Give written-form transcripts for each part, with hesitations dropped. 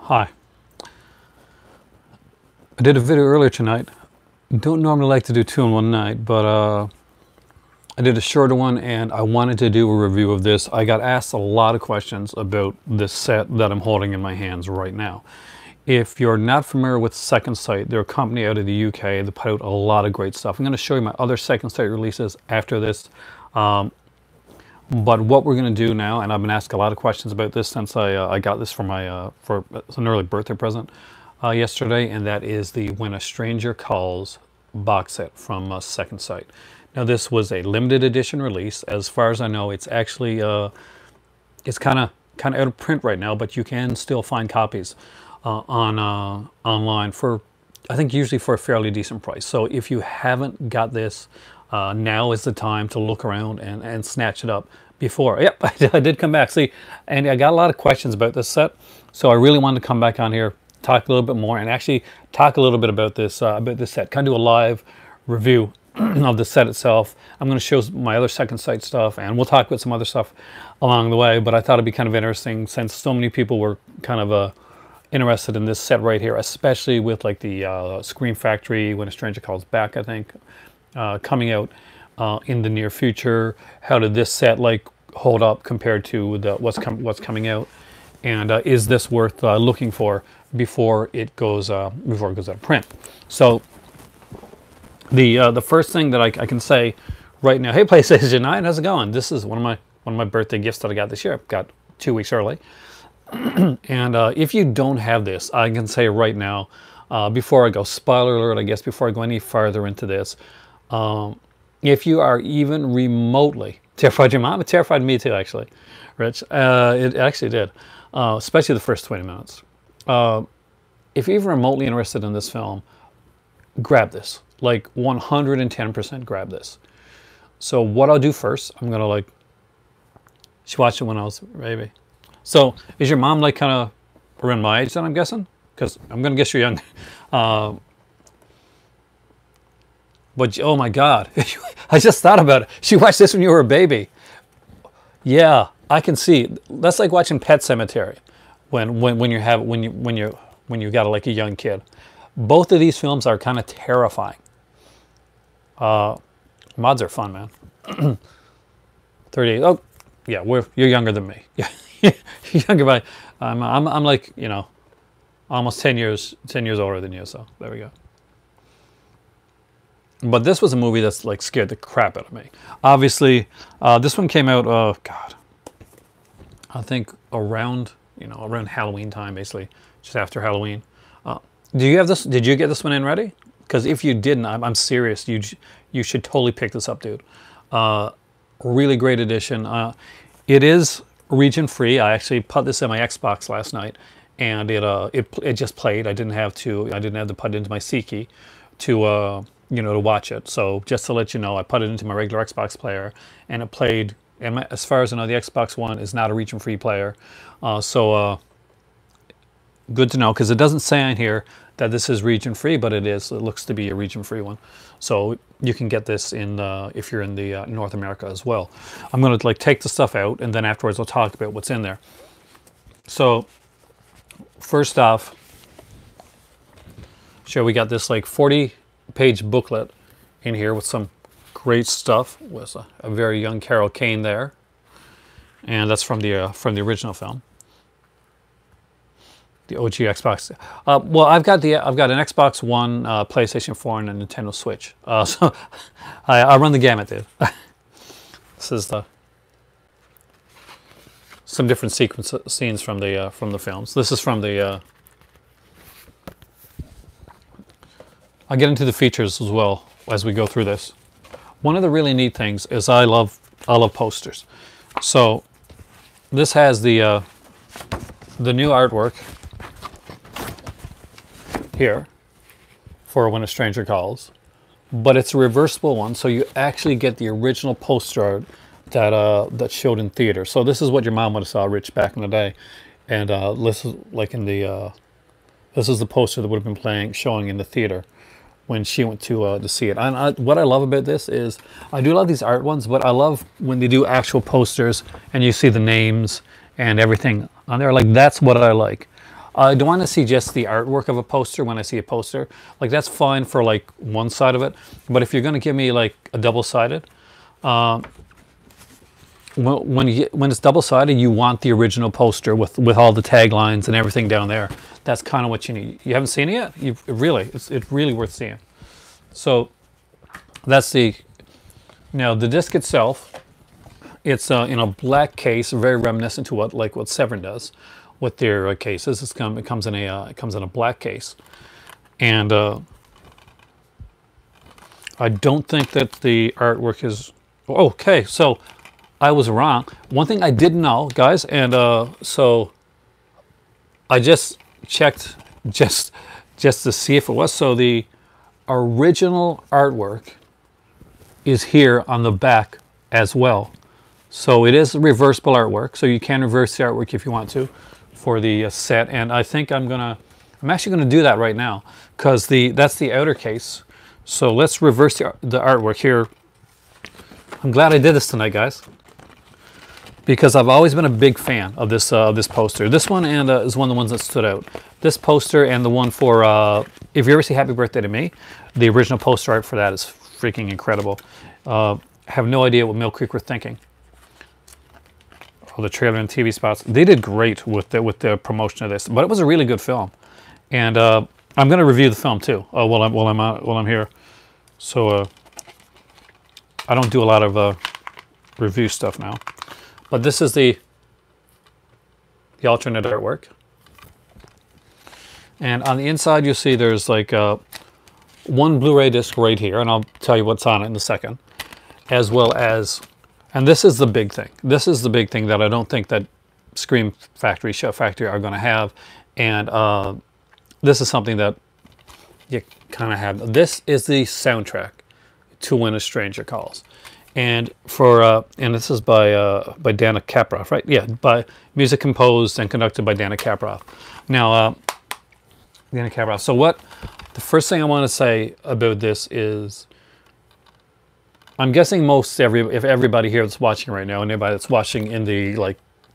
Hi. I did a video earlier tonight. Don't normally like to do two in one night, but I did a shorter one and I wanted to do a review of this. I got asked a lot of questions about this set that I'm holding in my hands right now. If you're not familiar with Second Sight, they're a company out of the UK. They put out a lot of great stuff. I'm going to show you my other Second Sight releases after this. But what we're going to do now, and I've been asked a lot of questions about this since I got this for my for an early birthday present yesterday, and that is the When a Stranger Calls box set from Second Sight. Now this was a limited edition release. As far as I know, it's actually it's kind of out of print right now, but you can still find copies online for, I think, usually for a fairly decent price. So if you haven't got this, now is the time to look around and snatch it up before. Yep, I did come back. See, and I got a lot of questions about this set, so I really wanted to come back on here, talk a little bit more, and actually talk a little bit about this set. Kind of do a live review of the set itself. I'm going to show my other Second Sight stuff, and we'll talk about some other stuff along the way. But I thought it'd be kind of interesting since so many people were kind of interested in this set right here, especially with like the Scream Factory, When a Stranger Calls Back, I think, coming out in the near future. How did this set like hold up compared to what's coming out, and is this worth looking for before it goes out of print? So the first thing that I can say right now, hey PlayStation 9, how's it going? This is one of my birthday gifts that I got this year. Got 2 weeks early. And if you don't have this, I can say right now, before I go, spoiler alert, I guess, before I go any farther into this, if you are even remotely terrified your mom, it terrified me too, actually, Rich. It actually did, especially the first 20 minutes. If you're even remotely interested in this film, grab this. Like 110% grab this. So what I'll do first, I'm gonna like, she watched it when I was a baby. So is your mom like kind of around my age then, I'm guessing? Because I'm gonna guess you're young. But oh my God, I just thought about it. She watched this when you were a baby. Yeah, I can see. That's like watching Pet Sematary when you got like a young kid. Both of these films are kind of terrifying. Mods are fun, man. 38. Oh, yeah, you're younger than me. Yeah, you're younger by. I'm like, you know, almost 10 years older than you. So there we go. But this was a movie that's like scared the crap out of me. Obviously, this one came out, God, I think around Halloween time, basically, just after Halloween. Do you have this? Did you get this one in ready? Because if you didn't, I'm serious. You should totally pick this up, dude. Really great edition. It is region free. I actually put this in my Xbox last night, and it just played. I didn't have to put it into my C key to to watch it. So just to let you know, I put it into my regular Xbox player, and it played. And as far as I know, the Xbox One is not a region free player. Good to know, because it doesn't say on here that this is region free, but it is. It looks to be a region free one, so you can get this in if you're in the North America as well. I'm going to like take the stuff out, and then afterwards I'll talk about what's in there. So first off, sure, we got this like 40-page booklet in here with some great stuff. With a very young Carol Kane there, and that's from the original film. The OG Xbox. Well, I've got an Xbox One, PlayStation 4, and a Nintendo Switch. So I run the gamut, dude. This is some different scenes from the films. This is from the. I'll get into the features as well as we go through this. One of the really neat things is I love posters. So this has the new artwork here for When a Stranger Calls, but it's a reversible one, so you actually get the original poster art that showed in theater. So this is what your mom would have saw, Rich, back in the day, and this is like in the this is the poster that would have been showing in the theater when she went to see it. And what I love about this is I do love these art ones, but I love when they do actual posters and you see the names and everything on there. Like, that's what I like. I don't want to see just the artwork of a poster when I see a poster. Like that's fine for like one side of it, but if you're going to give me like a double-sided, when it's double-sided, you want the original poster with all the taglines and everything down there. That's kind of what you need. You haven't seen it yet? It's really worth seeing. So that's the, now the disc itself, it's in a black case, very reminiscent to what Severn does with their cases. It comes in a black case, and I don't think that the artwork is okay. So I was wrong. One thing I didn't know, guys, and so I just checked just to see if it was. So the original artwork is here on the back as well. So it is reversible artwork, so you can reverse the artwork if you want to for the set. And I think I'm actually gonna do that right now, because that's the outer case. So let's reverse the artwork here. I'm glad I did this tonight, guys, because I've always been a big fan of this this poster. This one and is one of the ones that stood out. This poster and the one for if you ever see Happy Birthday to Me, the original poster art for that is freaking incredible. Have no idea what Mill Creek were thinking. Oh, the trailer and TV spots. They did great with the promotion of this, but it was a really good film. And I'm going to review the film too while I'm here. So I don't do a lot of review stuff now. But this is the alternate artwork. And on the inside, you'll see there's like one Blu-ray disc right here, and I'll tell you what's on it in a second, as well as, and this is the big thing. This is the big thing that I don't think that Scream Factory, Shout Factory are going to have, and this is something that you kind of have. This is the soundtrack to When a Stranger Calls. And and this is by Dana Kaproff, right? Yeah, by music composed and conducted by Dana Kaproff. Now, Dana Kaproff. So the first thing I want to say about this is, I'm guessing if everybody here that's watching right now, and everybody that's watching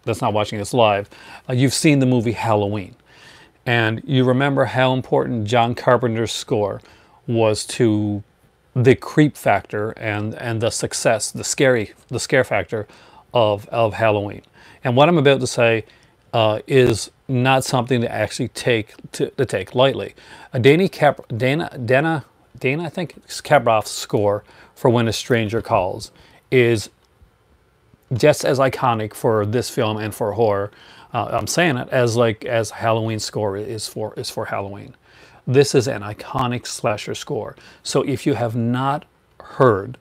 that's not watching this live, you've seen the movie Halloween, and you remember how important John Carpenter's score was to the creep factor and the success, the scare factor of Halloween. And what I'm about to say is not something to actually take lightly. Dana I think Kaproff's score for When a Stranger Calls is just as iconic for this film and for horror. I'm saying it as Halloween's score is for Halloween. This is an iconic slasher score. So if you have not heard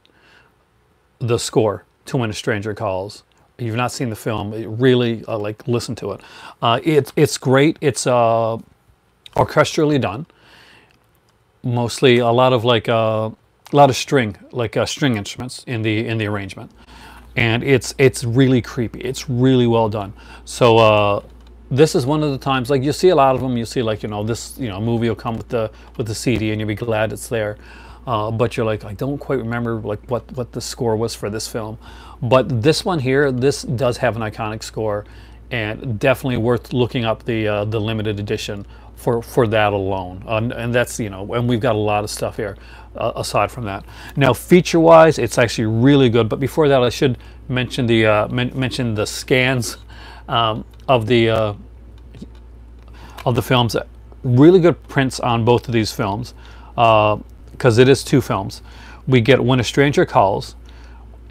the score to When a Stranger Calls, you've not seen the film, really listen to it. It's great. It's orchestrally done. Mostly a lot of string instruments in the arrangement, and it's really creepy. It's really well done. So this is one of the times, like, you see a lot of them, you see this movie will come with the CD and you'll be glad it's there, but you're like, I don't quite remember what the score was for this film. But this one here, this does have an iconic score, and definitely worth looking up the limited edition for that alone. And that's, and we've got a lot of stuff here aside from that. Now, feature wise, it's actually really good, but before that I should mention the scans of the films. Really good prints on both of these films, because it is two films. We get When a Stranger Calls,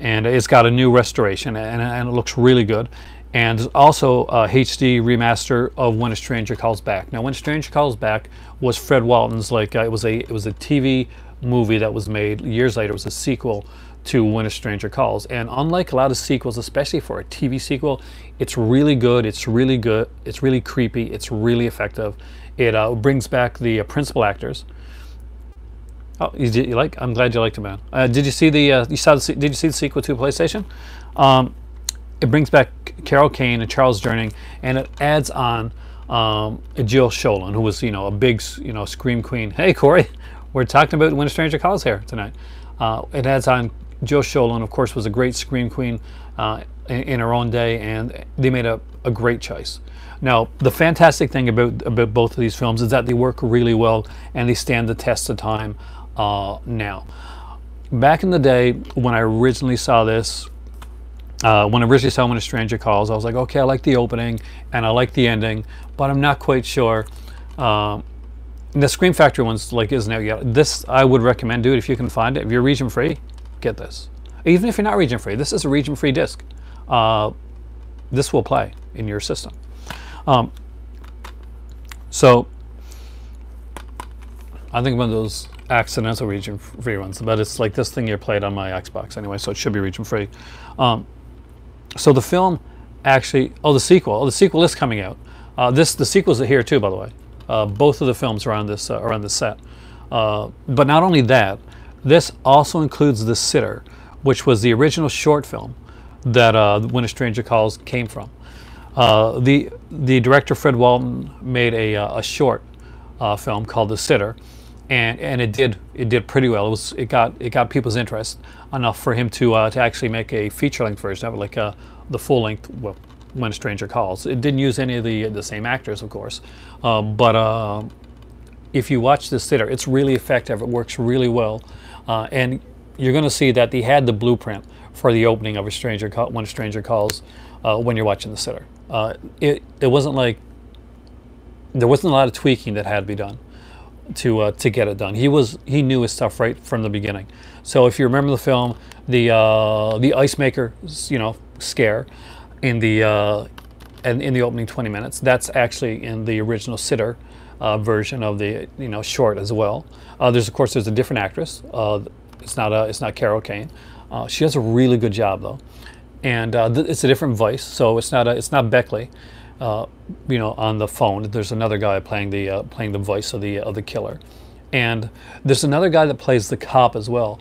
and it's got a new restoration, and it looks really good. And there's also a HD remaster of When a Stranger Calls Back. Now, When a Stranger Calls Back was Fred Walton's, it was a TV movie that was made years later. It was a sequel to When a Stranger Calls, and unlike a lot of sequels, especially for a TV sequel, it's really good. It's really good. It's really creepy. It's really effective. It brings back the principal actors. Oh, I'm glad you liked it, man. Did you see the? Did you see the sequel to PlayStation? It brings back Carol Kane and Charles Durning, and it adds on Jill Schoelen, who was a big scream queen. Hey, Corey, we're talking about When a Stranger Calls here tonight. It adds on Jill Schoelen, of course, was a great scream queen in her own day, and they made a great choice. Now, the fantastic thing about both of these films is that they work really well and they stand the test of time now. Back in the day when I originally saw this, when I originally saw When a Stranger Calls, I was like, okay, I like the opening and I like the ending, but I'm not quite sure. The Scream Factory one's like isn't out yet. This I would recommend, dude, if you can find it. If you're region free, get this. Even if you're not region free, this is a region free disc. This will play in your system. So I think one of those accidental region free ones, but it's like this thing you played on my Xbox anyway, so it should be region free. So the film actually, the sequel is coming out. The sequels are here too, by the way. Both of the films are on this set. But not only that, this also includes The Sitter, which was the original short film that When a Stranger Calls came from. The director Fred Walton made a short film called The Sitter, and it did pretty well. It got people's interest enough for him to actually make a feature-length version of it, like the full-length, well, When a Stranger Calls. It didn't use any of the same actors, of course, but if you watch The Sitter, it's really effective. It works really well, and you're going to see that they had the blueprint for the opening of When a Stranger Calls when you're watching The Sitter. It wasn't like there wasn't a lot of tweaking that had to be done to get it done. He knew his stuff right from the beginning. So if you remember the film, the ice maker, scare in the opening 20 minutes, that's actually in the original Sitter version of the short as well. There's a different actress. It's not Carol Kane. She does a really good job though, and it's a different voice. So it's not Beckley. On the phone, there's another guy playing the voice of the killer, and there's another guy that plays the cop as well.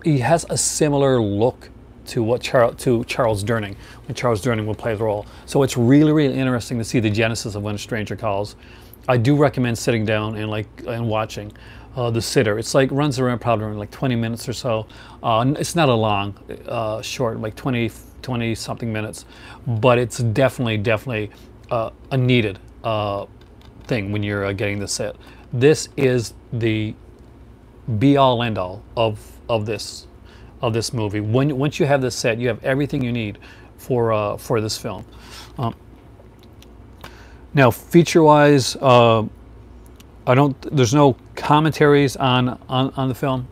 He has a similar look to Charles Durning, when Charles Durning will play the role. So it's really, really interesting to see the genesis of When a Stranger Calls. I do recommend sitting down and watching The Sitter. It's runs around probably like 20 minutes or so. It's not a long, short, like 20 something minutes, but it's definitely a needed thing when you're getting the set. This is the be all end all of this movie. Once you have this set, you have everything you need for this film. Now, feature-wise, there's no commentaries on the film.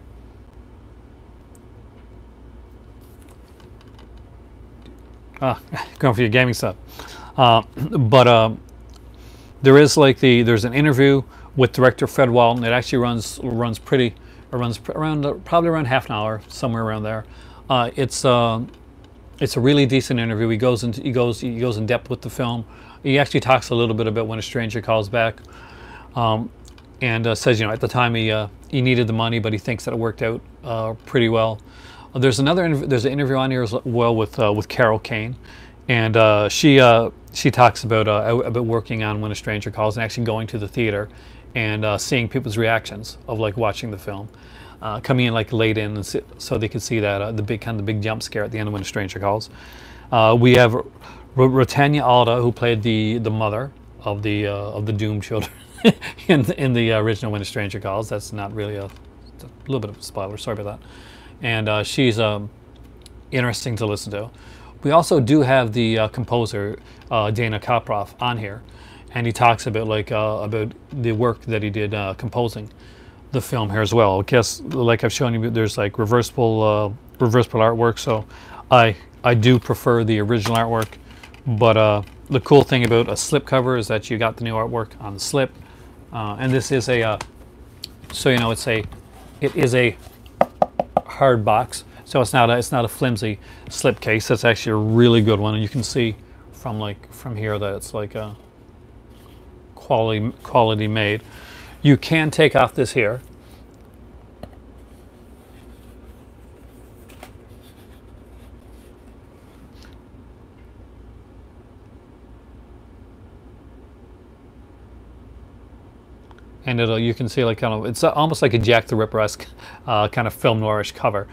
Going for your gaming stuff. But there is there's an interview with director Fred Walton. It actually runs probably around half an hour, somewhere around there. It's a really decent interview. He goes in depth with the film. He actually talks a little bit about When a Stranger Calls Back, and says at the time he needed the money, but he thinks that it worked out pretty well. There's an interview on here as well with Carol Kane, and she talks about working on When a Stranger Calls and actually going to the theater and seeing people's reactions of watching the film, coming in late in, and so they could see that the big jump scare at the end of When a Stranger Calls. We have Rotanya Alda, who played the mother of the doomed children in the original When a Stranger Calls. That's not really it's a little bit of a spoiler. Sorry about that. And she's interesting to listen to. We also do have the composer Dana Koproff on here, and he talks about about the work that he did composing the film here as well. I guess I've shown you, there's reversible artwork. So I do prefer the original artwork, but the cool thing about a slipcover is that you got the new artwork on the slip, and this is a it is a hard box, so it's not a flimsy slip case. It's actually a really good one, and you can see from here that it's quality made. You can take off this here. And you can see it's almost like a Jack the Ripper-esque kind of film noirish cover.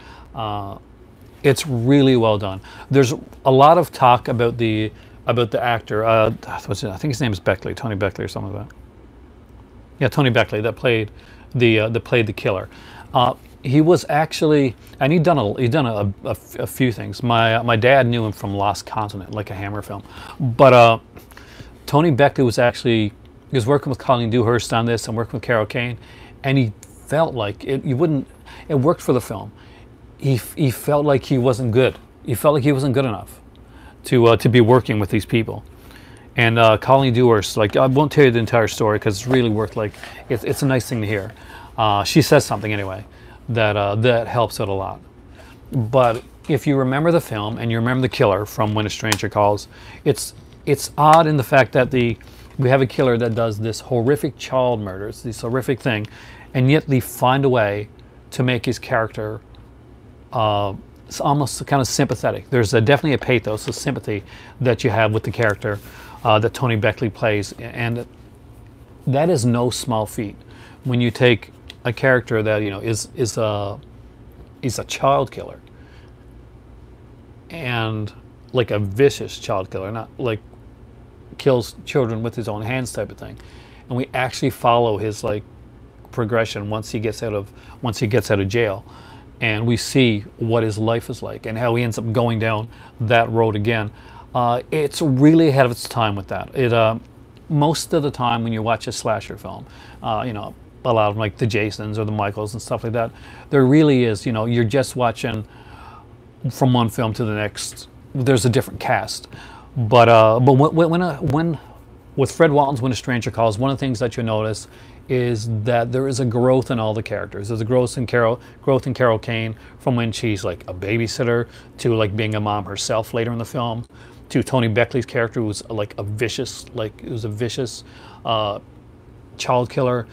It's really well done. There's a lot of talk about the about the actor. I think his name is Beckley, Tony Beckley or something like that. Yeah, Tony Beckley that played the killer. He was actually, and he'd done a few things. My dad knew him from Lost Continent, like a Hammer film, but Tony Beckley was actually, he was working with Colleen Dewhurst on this and working with Carol Kane, and he felt like it worked for the film. He felt like he wasn't good. He felt like he wasn't good enough to be working with these people. And Colleen Dewhurst, like, I won't tell you the entire story because it's really worth, like, it's a nice thing to hear. She says something anyway that helps it a lot. But if you remember the film and you remember the killer from When a Stranger Calls, it's odd in the fact that we have a killer that does this horrific child murders, this horrific thing, and yet they find a way to make his character it's almost kind of sympathetic. There's definitely a pathos, a sympathy that you have with the character that Tony Beckley plays, and that is no small feat. When you take a character that is a child killer, and like a vicious child killer, not like kills children with his own hands type of thing, and we actually follow his like progression once he gets out of jail, and we see what his life is like and how he ends up going down that road again. It's really ahead of its time with that. Most of the time when you watch a slasher film, a lot of them, like the Jasons or the Michaels and stuff like that, there really is, you're just watching from one film to the next. There's a different cast. But when with Fred Walton's When a Stranger Calls, one of the things that you notice is that there is a growth in all the characters. There's a growth in Carol Kane, from when she's like a babysitter to like being a mom herself later in the film, to Tony Beckley's character, who was like a vicious child killer,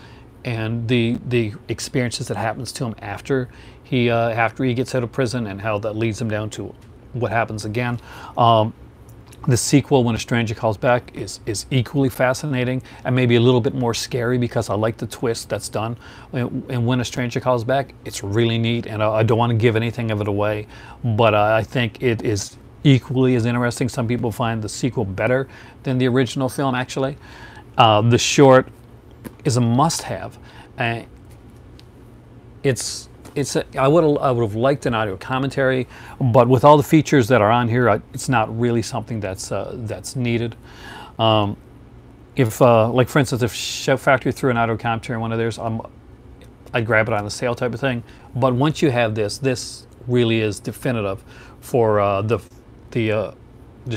and the experiences that happens to him after he gets out of prison, and how that leads him down to what happens again. The sequel, When a Stranger Calls Back, is equally fascinating and maybe a little bit more scary, because I like the twist that's done. And When a Stranger Calls Back, it's really neat, and I don't want to give anything of it away, but I think it is equally as interesting. Some people find the sequel better than the original film, actually. The short is a must-have. I would have liked an audio commentary, but with all the features that are on here, it's not really something that's needed. If, like for instance, if Shout Factory threw an audio commentary on one of theirs, I'd grab it on a sale type of thing. But once you have this really is definitive for When a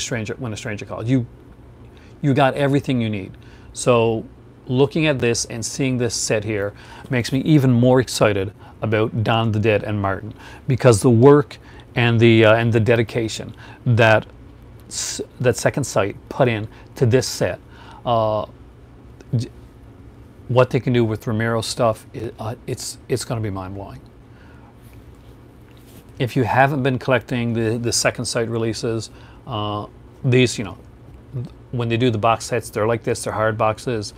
Stranger Calls. You got everything you need. So looking at this and seeing this set here makes me even more excited about Dawn of the Dead and Martin, because the work and the dedication that Second Sight put in to this set, what they can do with Romero's stuff, it's going to be mind-blowing. If you haven't been collecting the Second Sight releases, these, when they do the box sets, they're like this, they're hard boxes,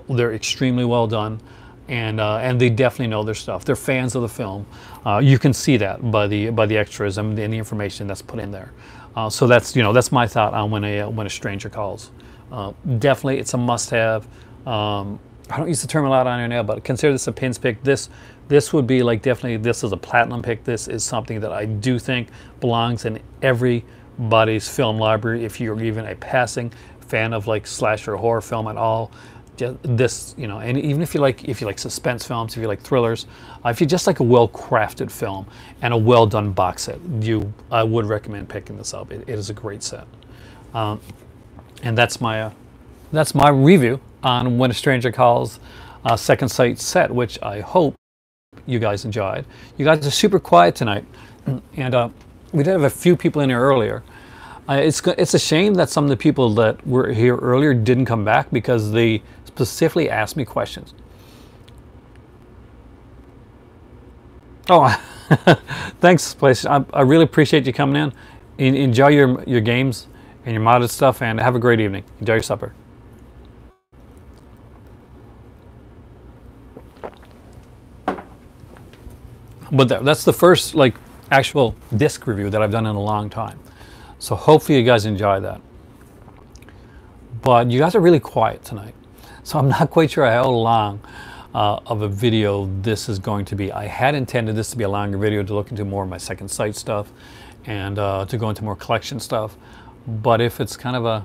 they're extremely well done. And they definitely know their stuff. They're fans of the film. You can see that by the extras and the information that's put in there. So that's my thought on When a Stranger Calls. Definitely, it's a must-have. I don't use the term a lot on here now, but consider this a pins pick. This would be like, definitely, this is a platinum pick. This is something that I do think belongs in everybody's film library. If you're even a passing fan of like slasher horror film at all, this, and even if you like suspense films, if you like thrillers, if you just like a well-crafted film and a well-done box set, I would recommend picking this up. It is a great set, and that's my review on When a Stranger Calls Second Sight set, which I hope you guys enjoyed. You guys are super quiet tonight, and we did have a few people in here earlier. It's a shame that some of the people that were here earlier didn't come back, because they specifically asked me questions. Oh, thanks, PlayStation. I really appreciate you coming in. Enjoy your games and your modded stuff, and have a great evening. Enjoy your supper. But that's the first like actual disc review that I've done in a long time. So hopefully you guys enjoy that. but you guys are really quiet tonight. So I'm not quite sure how long of a video this is going to be. I had intended this to be a longer video to look into more of my second sight stuff and to go into more collection stuff. But if it's kind of a...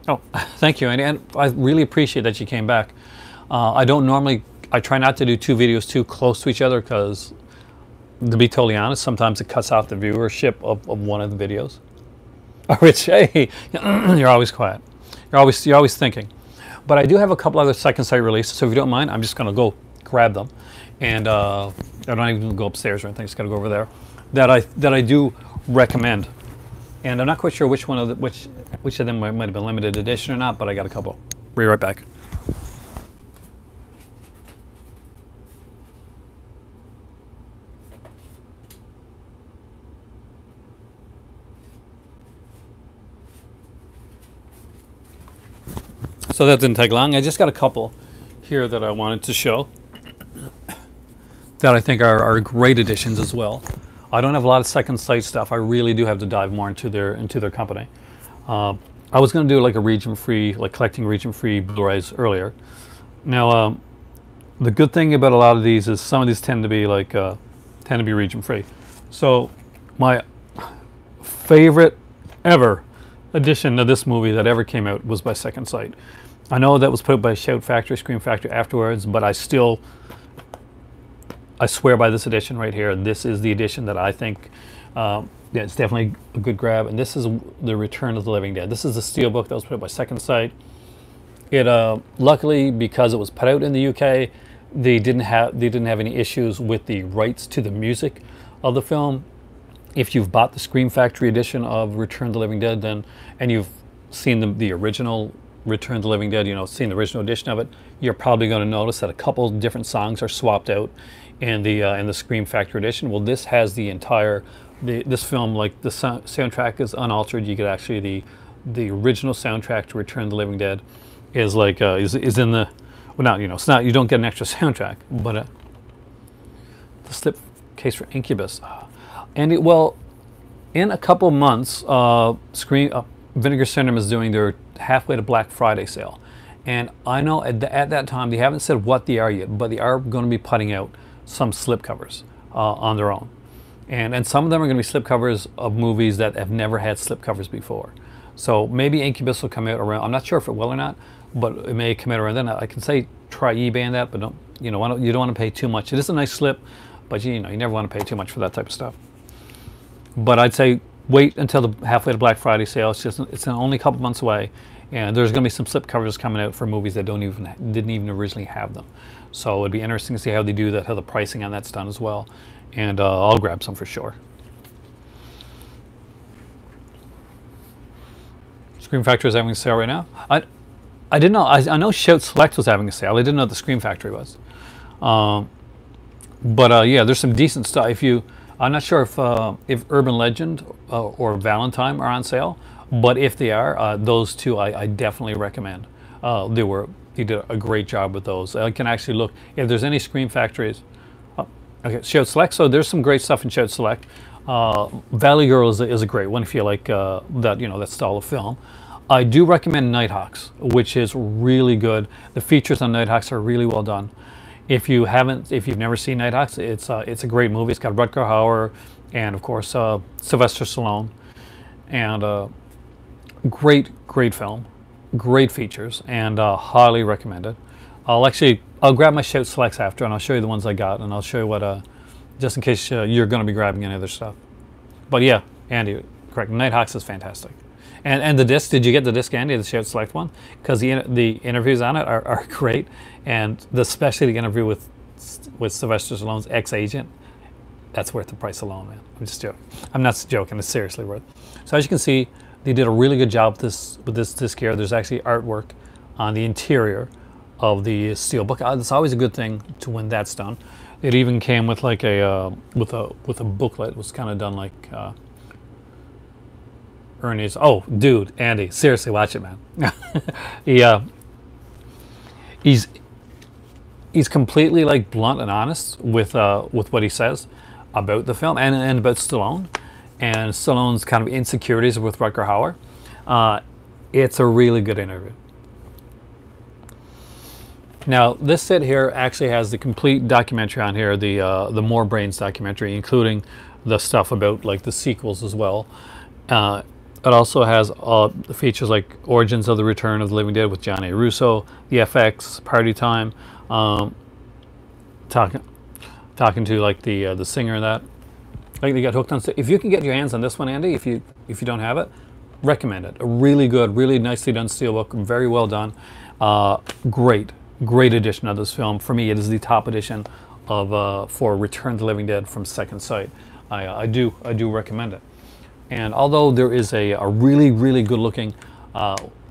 Oh, thank you, Andy. And I really appreciate that you came back. I don't normally... I try not to do two videos too close to each other because, to be totally honest, sometimes it cuts off the viewership of one of the videos. Rich, hey, you're always quiet. You're always thinking. But I do have a couple other second sight releases, so if you don't mind, I'm just going to go grab them. And I don't even go upstairs or anything, just got to go over there. That I do recommend. And I'm not quite sure which one of the, which of them might have been limited edition or not, but I got a couple. Be right back. So that didn't take long. I just got a couple here that I wanted to show that I think are great additions as well. I don't have a lot of second sight stuff. I really do have to dive more into their company. I was going to do like a region-free, like collecting region-free Blu-rays earlier. Now, the good thing about a lot of these is some of these tend to be like region-free. So my favorite ever edition of this movie that ever came out was by Second Sight. I know that was put out by Shout Factory, Scream Factory afterwards, but I swear by this edition right here. This is the edition that I think, yeah, it's definitely a good grab. And this is the Return of the Living Dead. This is the steelbook that was put out by Second Sight. It luckily, because it was put out in the UK, they didn't have any issues with the rights to the music of the film. If you've bought the Scream Factory edition of Return of the Living Dead, then and you've seen the original Return of the Living Dead, you know, seen the original edition of it, you're probably going to notice that a couple different songs are swapped out in the Scream Factory edition. Well, this has the entire this film, like the soundtrack is unaltered. You get actually the original soundtrack to Return of the Living Dead is like is in the, well, not, you know, it's not, you don't get an extra soundtrack, but the slip case for Incubus. And it, well, in a couple months, Vinegar Syndrome is doing their halfway to Black Friday sale. And I know at that time, they haven't said what they are yet, but they are going to be putting out some slipcovers on their own. And some of them are going to be slipcovers of movies that have never had slipcovers before. So maybe Incubus will come out around, I'm not sure if it will or not, but it may come out around then. I can say try eBaying that, but don't, you know, you don't want to pay too much. It is a nice slip, but you know, you never want to pay too much for that type of stuff. But I'd say wait until the halfway to Black Friday sale. It's only a couple months away, and there's going to be some slip covers coming out for movies that didn't even originally have them. So it'd be interesting to see how they do that, how the pricing on that's done as well. And I'll grab some for sure. Scream Factory is having a sale right now. I didn't know. I know Shout Select was having a sale. I didn't know the Scream Factory was. Yeah, there's some decent stuff. I'm not sure if Urban Legend or Valentine are on sale, but if they are, those two I definitely recommend. They did a great job with those. I can actually look if there's any Scream Factories. Okay, Shout Select. So there's some great stuff in Shout Select. Valley Girl is a great one if you like that, you know, that style of film. I do recommend Nighthawks, which is really good. The features on Nighthawks are really well done. If you've never seen Nighthawks, it's a great movie. It's got Rutger Hauer and of course Sylvester Stallone, and great film, great features, and highly recommended. I'll grab my Shout Selects after, and I'll show you the ones I got, and I'll show you what just in case you're going to be grabbing any other stuff. But yeah, Andy, correct. Nighthawks is fantastic. And the disc, did you get the disc, Andy, the Shout Select one? Because the interviews on it are great, and especially the interview with Sylvester Stallone's ex-agent, that's worth the price alone, man. I'm just joking. I'm not joking. It's seriously worth it. So as you can see, they did a really good job with this disc here. There's actually artwork on the interior of the steelbook. It's always a good thing when that's done. It even came with like with a booklet. It was kind of done like Ernie's. Oh, dude, Andy, seriously, watch it, man. He's completely like blunt and honest with what he says about the film and about Stallone and Stallone's kind of insecurities with Rutger Hauer. It's a really good interview. Now, this set here actually has the complete documentary on here, the More Brains documentary, including the stuff about like the sequels as well. It also has the features like Origins of the Return of the Living Dead with John A. Russo, the FX, Party Time, talking to like the singer and that. Like they got hooked on. If you can get your hands on this one, Andy, if you don't have it, recommend it. A really good, really nicely done steelbook, very well done. Great edition of this film. For me, it is the top edition of for Return of the Living Dead from Second Sight. I do recommend it. And although there is a really good looking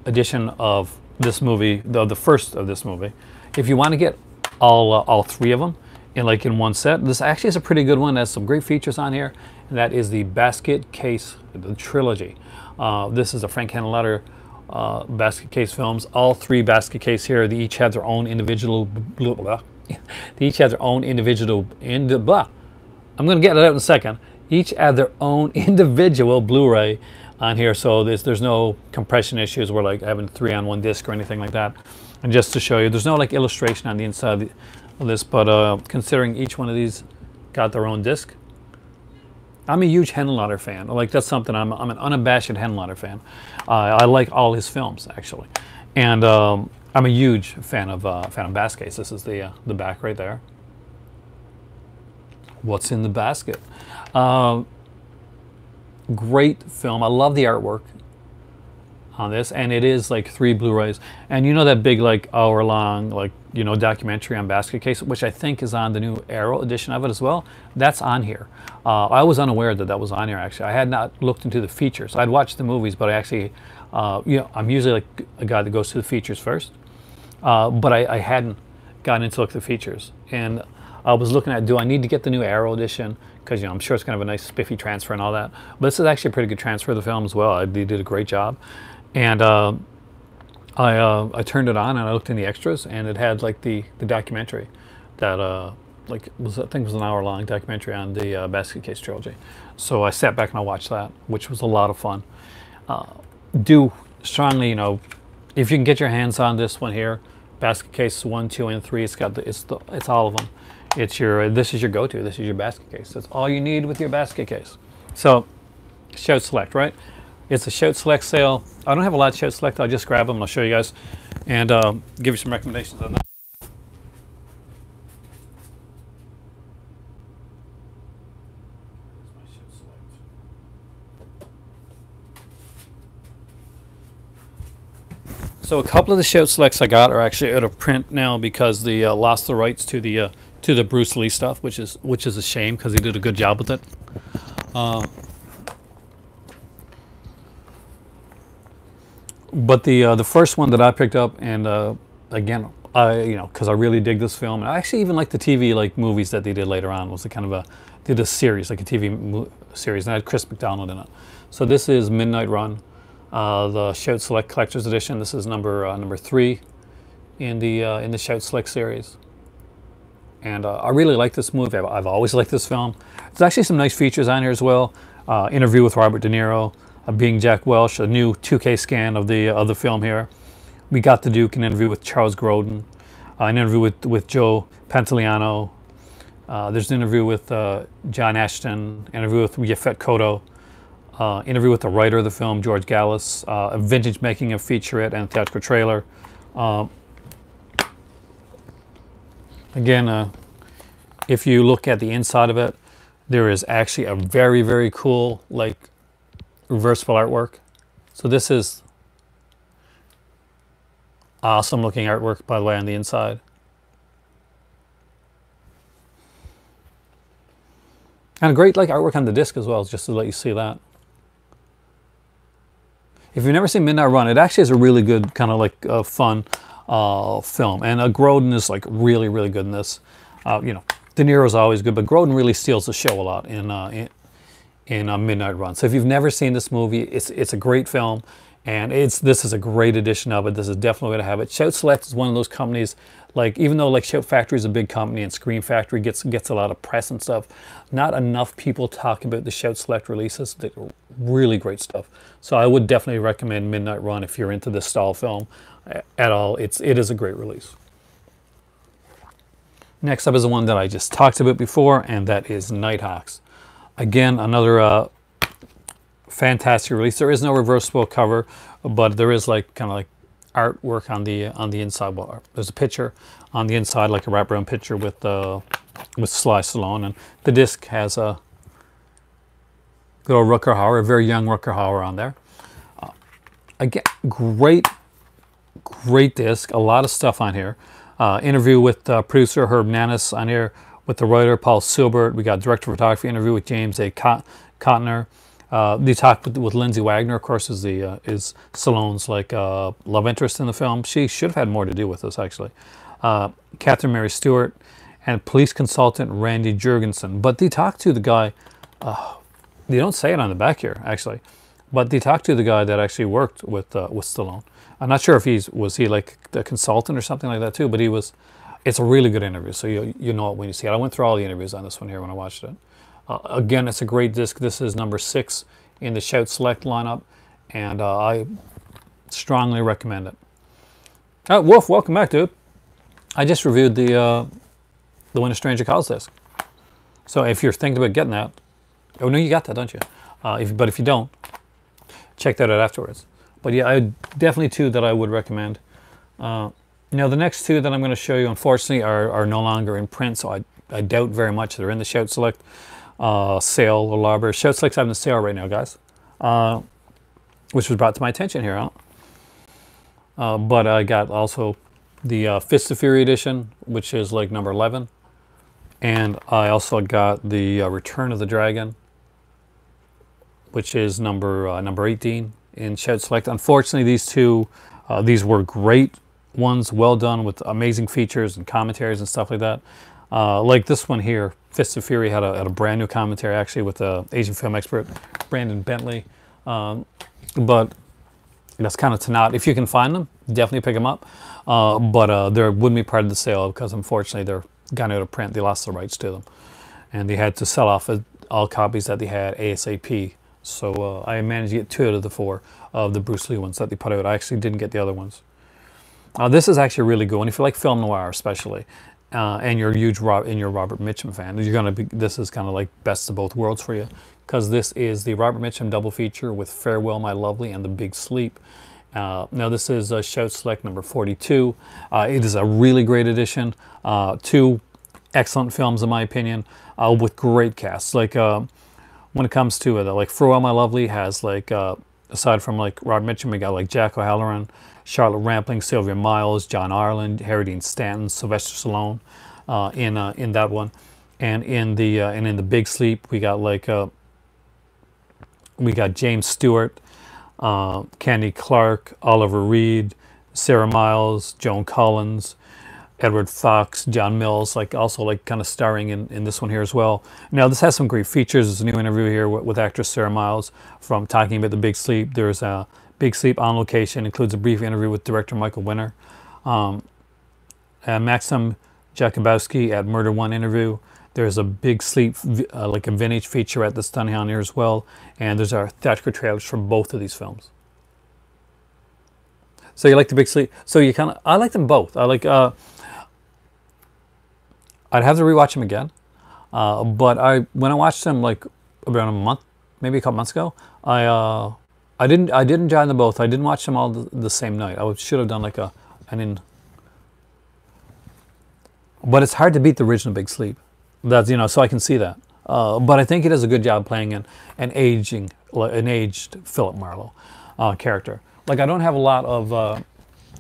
edition of this movie, the first of this movie, if you want to get all three of them in one set, this actually is a pretty good one. It has some great features on here, and that is the basket case, the trilogy. This is a Frank Henenlotter basket case films. All three basket case here, they each have their own individual blah, blah. They each have their own individual blah. I'm going to get it out in a second. Each have their own individual Blu-ray on here, so there's no compression issues where like having 3 on 1 disc or anything like that. And just to show you, there's no like illustration on the inside of this, but considering each one of these got their own disc, I'm a huge Henenlotter fan. Like that's something I'm an unabashed Henenlotter fan. I like all his films actually, and I'm a huge fan of basket. This is the back right there. What's in the basket? Great film. I love the artwork on this, and it is like 3 Blu-rays. And you know that big like hour-long like documentary on basket case, which I think is on the new Arrow edition of it as well. That's on here. I was unaware that was on here actually. I had not looked into the features. I'd watched the movies, but I actually, I'm usually like a guy that goes to the features first. But I hadn't gotten into look at the features, and I was looking at, do I need to get the new Arrow edition? Because I'm sure it's kind of a nice spiffy transfer and all that. But this is actually a pretty good transfer of the film as well. They did a great job. And I turned it on and I looked in the extras, and it had like the documentary that I think it was an hour-long documentary on the basket case trilogy. So I sat back and I watched that, which was a lot of fun. Do strongly, if you can get your hands on this one here, basket case 1, 2, and 3. It's all of them. This is your go-to. This is your basket case. That's all you need with your basket case. So, Shout Select, right? It's a Shout Select sale. I don't have a lot of Shout Select. I'll just grab them and I'll show you guys and give you some recommendations on that. So a couple of the Shout Selects I got are actually out of print now because they lost the rights to the Bruce Lee stuff, which is a shame because he did a good job with it. But the first one that I picked up, and again, because I really dig this film, and I actually even like the TV like movies that they did later on. Was did a series, like a TV series, and I had Chris McDonald in it. So this is Midnight Run, the Shout Select Collector's Edition. This is number 3 in the Shout Select series. And I really like this movie. I've always liked this film. There's actually some nice features on here as well. Interview with Robert De Niro, being Jack Welch, a new 2K scan of the film here. We got to do an interview with Charles Grodin, an interview with Joe Pantoliano. There's an interview with John Ashton, interview with Yaphet Kotto, interview with the writer of the film, George Gallis, a vintage making of featurette and theatrical trailer. Again, if you look at the inside of it, there is actually a very cool like reversible artwork. So this is awesome looking artwork, by the way, on the inside. And a great like artwork on the disc as well, just to let you see that. If you've never seen Midnight Run, it actually is a really good kind of like fun film, and Grodin is like really good in this. De Niro's always good, but Grodin really steals the show a lot in Midnight Run. So if you've never seen this movie, it's a great film, and this is a great edition of it. This is definitely going to have it. Shout Select is one of those companies, like, even though like Shout Factory is a big company and Screen Factory gets a lot of press and stuff, not enough people talk about the Shout Select releases. They're really great stuff. So I would definitely recommend Midnight Run if you're into this style film at all. It is a great release. Next up is the one that I just talked about before, and that is Nighthawks. Again, another fantastic release. There is no reversible cover, but there is like kind of like artwork on the inside. Well, there's a picture on the inside, like a wraparound picture with Sly Stallone, and the disc has a good old Rutger Hauer, a very young Rutger Hauer on there. Again, great disc. A lot of stuff on here. Interview with producer Herb Nanis on here, with the writer Paul Silbert. We got director of photography interview with James A. Cotner. They talked with Lindsay Wagner, of course, is Stallone's like love interest in the film. She should have had more to do with this, actually. Catherine Mary Stewart and police consultant Randy Jurgensen. But they talked to the guy. They don't say it on the back here, actually, but they talked to the guy that actually worked with Stallone. I'm not sure if was he like the consultant or something like that too, but he was. It's a really good interview, so you know it when you see it. I went through all the interviews on this one here when I watched it. Again, it's a great disc. This is number 6 in the Shout Select lineup, and I strongly recommend it. Wolf, welcome back, dude. I just reviewed the When a Stranger Calls disc. So if you're thinking about getting that, oh no, you got that, don't you? But if you don't, check that out afterwards. But yeah, definitely 2 that I would recommend. Now the next 2 that I'm going to show you, unfortunately, are no longer in print, so I doubt very much they're in the Shout Select sale or library. Shout Select's having a sale right now, guys, which was brought to my attention here. But I got also the Fist of Fury edition, which is like number 11, and I also got the Return of the Dragon, which is number 18 in Shout Select. Unfortunately, these 2, these were great ones, well done with amazing features and commentaries and stuff like that. Like this one here, Fist of Fury had a brand new commentary actually with the Asian film expert Brandon Bentley. But that's kind of to not. If you can find them, definitely pick them up. But they wouldn't be part of the sale because unfortunately they're gone out of print. They lost the rights to them, and they had to sell off all copies that they had ASAP. So I managed to get 2 out of the 4 of the Bruce Lee ones that they put out. I actually didn't get the other ones. This is actually really good. And if you like film noir, especially, and you're a huge Robert Mitchum fan, you're gonna be. This is kind of like best of both worlds for you, because this is the Robert Mitchum double feature with Farewell My Lovely and The Big Sleep. Now this is Shout Select number 42. It is a really great edition. 2 excellent films in my opinion, with great casts. Like when it comes to it, like Farewell My Lovely has like aside from like Robert Mitchum, we got like Jack O'Halloran, Charlotte Rampling, Sylvia Miles, John Ireland, Harry Dean Stanton, Sylvester Stallone in that one, and in the Big Sleep we got like we got James Stewart, Candy Clark, Oliver Reed, Sarah Miles, Joan Collins, Edward Fox, John Mills, like also like kind of starring in this one here as well. Now this has some great features. There's a new interview here with actress Sarah Miles from talking about the Big Sleep. There's a Big Sleep on location, includes a brief interview with director Michael Winner. Maxim Jakubowski at Murder One interview. There's a Big Sleep, like a vintage featurette that's done on here as well. And there's our theatrical trailers for both of these films. So you like the Big Sleep? So you kind of, I like them both. I like, I'd have to rewatch them again. But when I watched them like around a month, maybe a couple months ago, I didn't join them both. I didn't watch them all the same night. I should have done like but it's hard to beat the original Big Sleep. That's, so I can see that. But I think he does a good job playing an aged Philip Marlowe character. Like I don't have a lot of,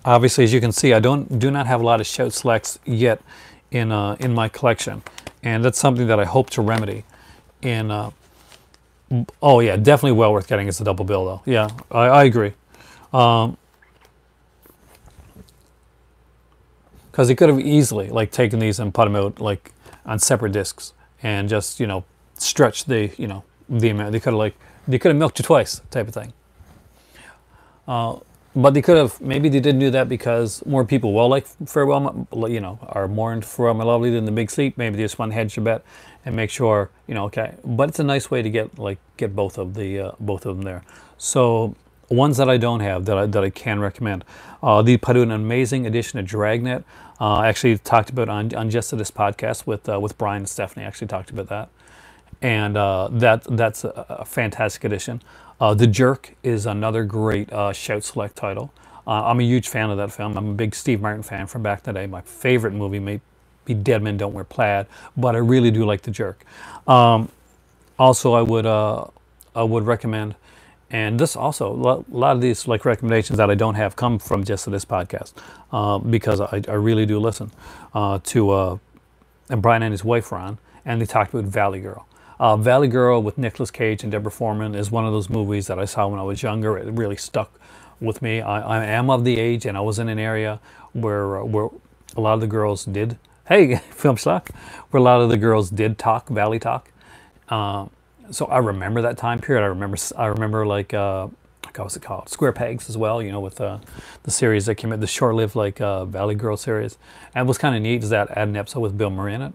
obviously as you can see, I do not have a lot of Shout Selects yet in my collection, and that's something that I hope to remedy. Oh yeah, definitely well worth getting as a double bill though. Yeah, I agree. Because he could have easily like taken these and put them out like on separate discs and just stretch the the amount. They could have milked you twice type of thing. But they could have, maybe they didn't do that because more people will like Farewell, are more into Farewell My Lovely than The Big Sleep. Maybe they just want to hedge your bet and make sure, okay. But it's a nice way to get both of them there. So ones that I don't have that I can recommend. They put out an amazing edition of Dragnet. I actually talked about on Just This podcast with Brian and Stephanie. I actually talked about that, and that's a fantastic edition. The Jerk is another great Shout Select title. I'm a huge fan of that film. I'm a big Steve Martin fan from back in the day. My favorite movie may be Dead Men Don't Wear Plaid, but I really do like The Jerk. Also, I would recommend, and this also, a lot of these like recommendations that I don't have come from Just This podcast, because I really do listen to, and Brian and his wife were on, and they talked about Valley Girl. Valley Girl with Nicolas Cage and Deborah Foreman is one of those movies that I saw when I was younger. It really stuck with me. I am of the age, and I was in an area where a lot of the girls did, hey, film stock, where a lot of the girls did talk Valley talk. So I remember that time period. I remember like, what was it called? Square Pegs as well, with the series that came out, the short-lived Valley Girl series. And what's kind of neat is that I had an episode with Bill Murray in it.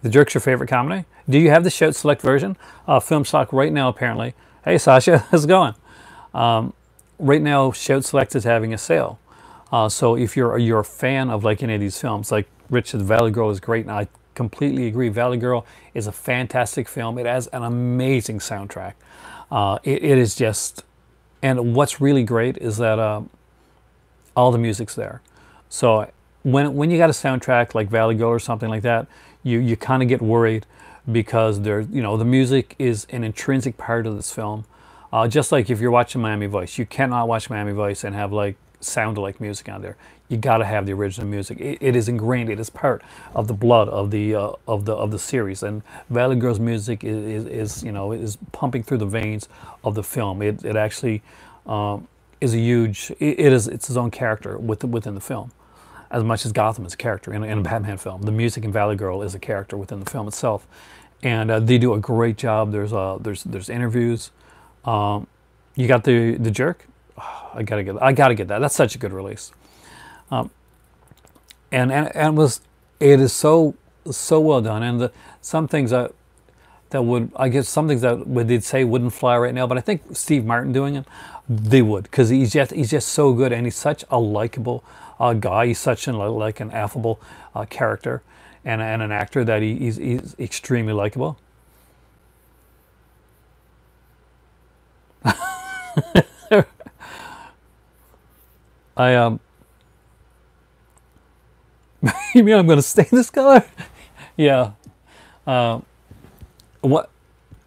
The Jerk's your favorite comedy? Do you have the Shout Select version? Film stock right now, apparently. Hey, Sasha, how's it going? Right now, Shout Select is having a sale. So if you're a fan of like any of these films, like Rich said, Valley Girl is great, and I completely agree. Valley Girl is a fantastic film. It has an amazing soundtrack. It is just, and what's really great is that all the music's there. So when you got a soundtrack like Valley Girl or something like that, you kind of get worried because the music is an intrinsic part of this film. Just like if you're watching Miami Vice, you cannot watch Miami Vice and have like sound-alike music on there. You got to have the original music. It is ingrained. It is part of the blood of the series. And Valley Girl's music is pumping through the veins of the film. It actually is a huge. It's its own character within the film, as much as Gotham is a character in a Batman film. The music in Valley Girl is a character within the film itself, and they do a great job. There's interviews. You got the Jerk. Oh, I gotta get that. That's such a good release. And it is so well done. And some things that would, I guess some things that they'd say wouldn't fly right now, but I think Steve Martin doing it, they would, because he's just so good, and he's such a likable guy. He's such an affable character, and an actor that he's extremely likable. You mean I'm going to stay this color? Yeah. What?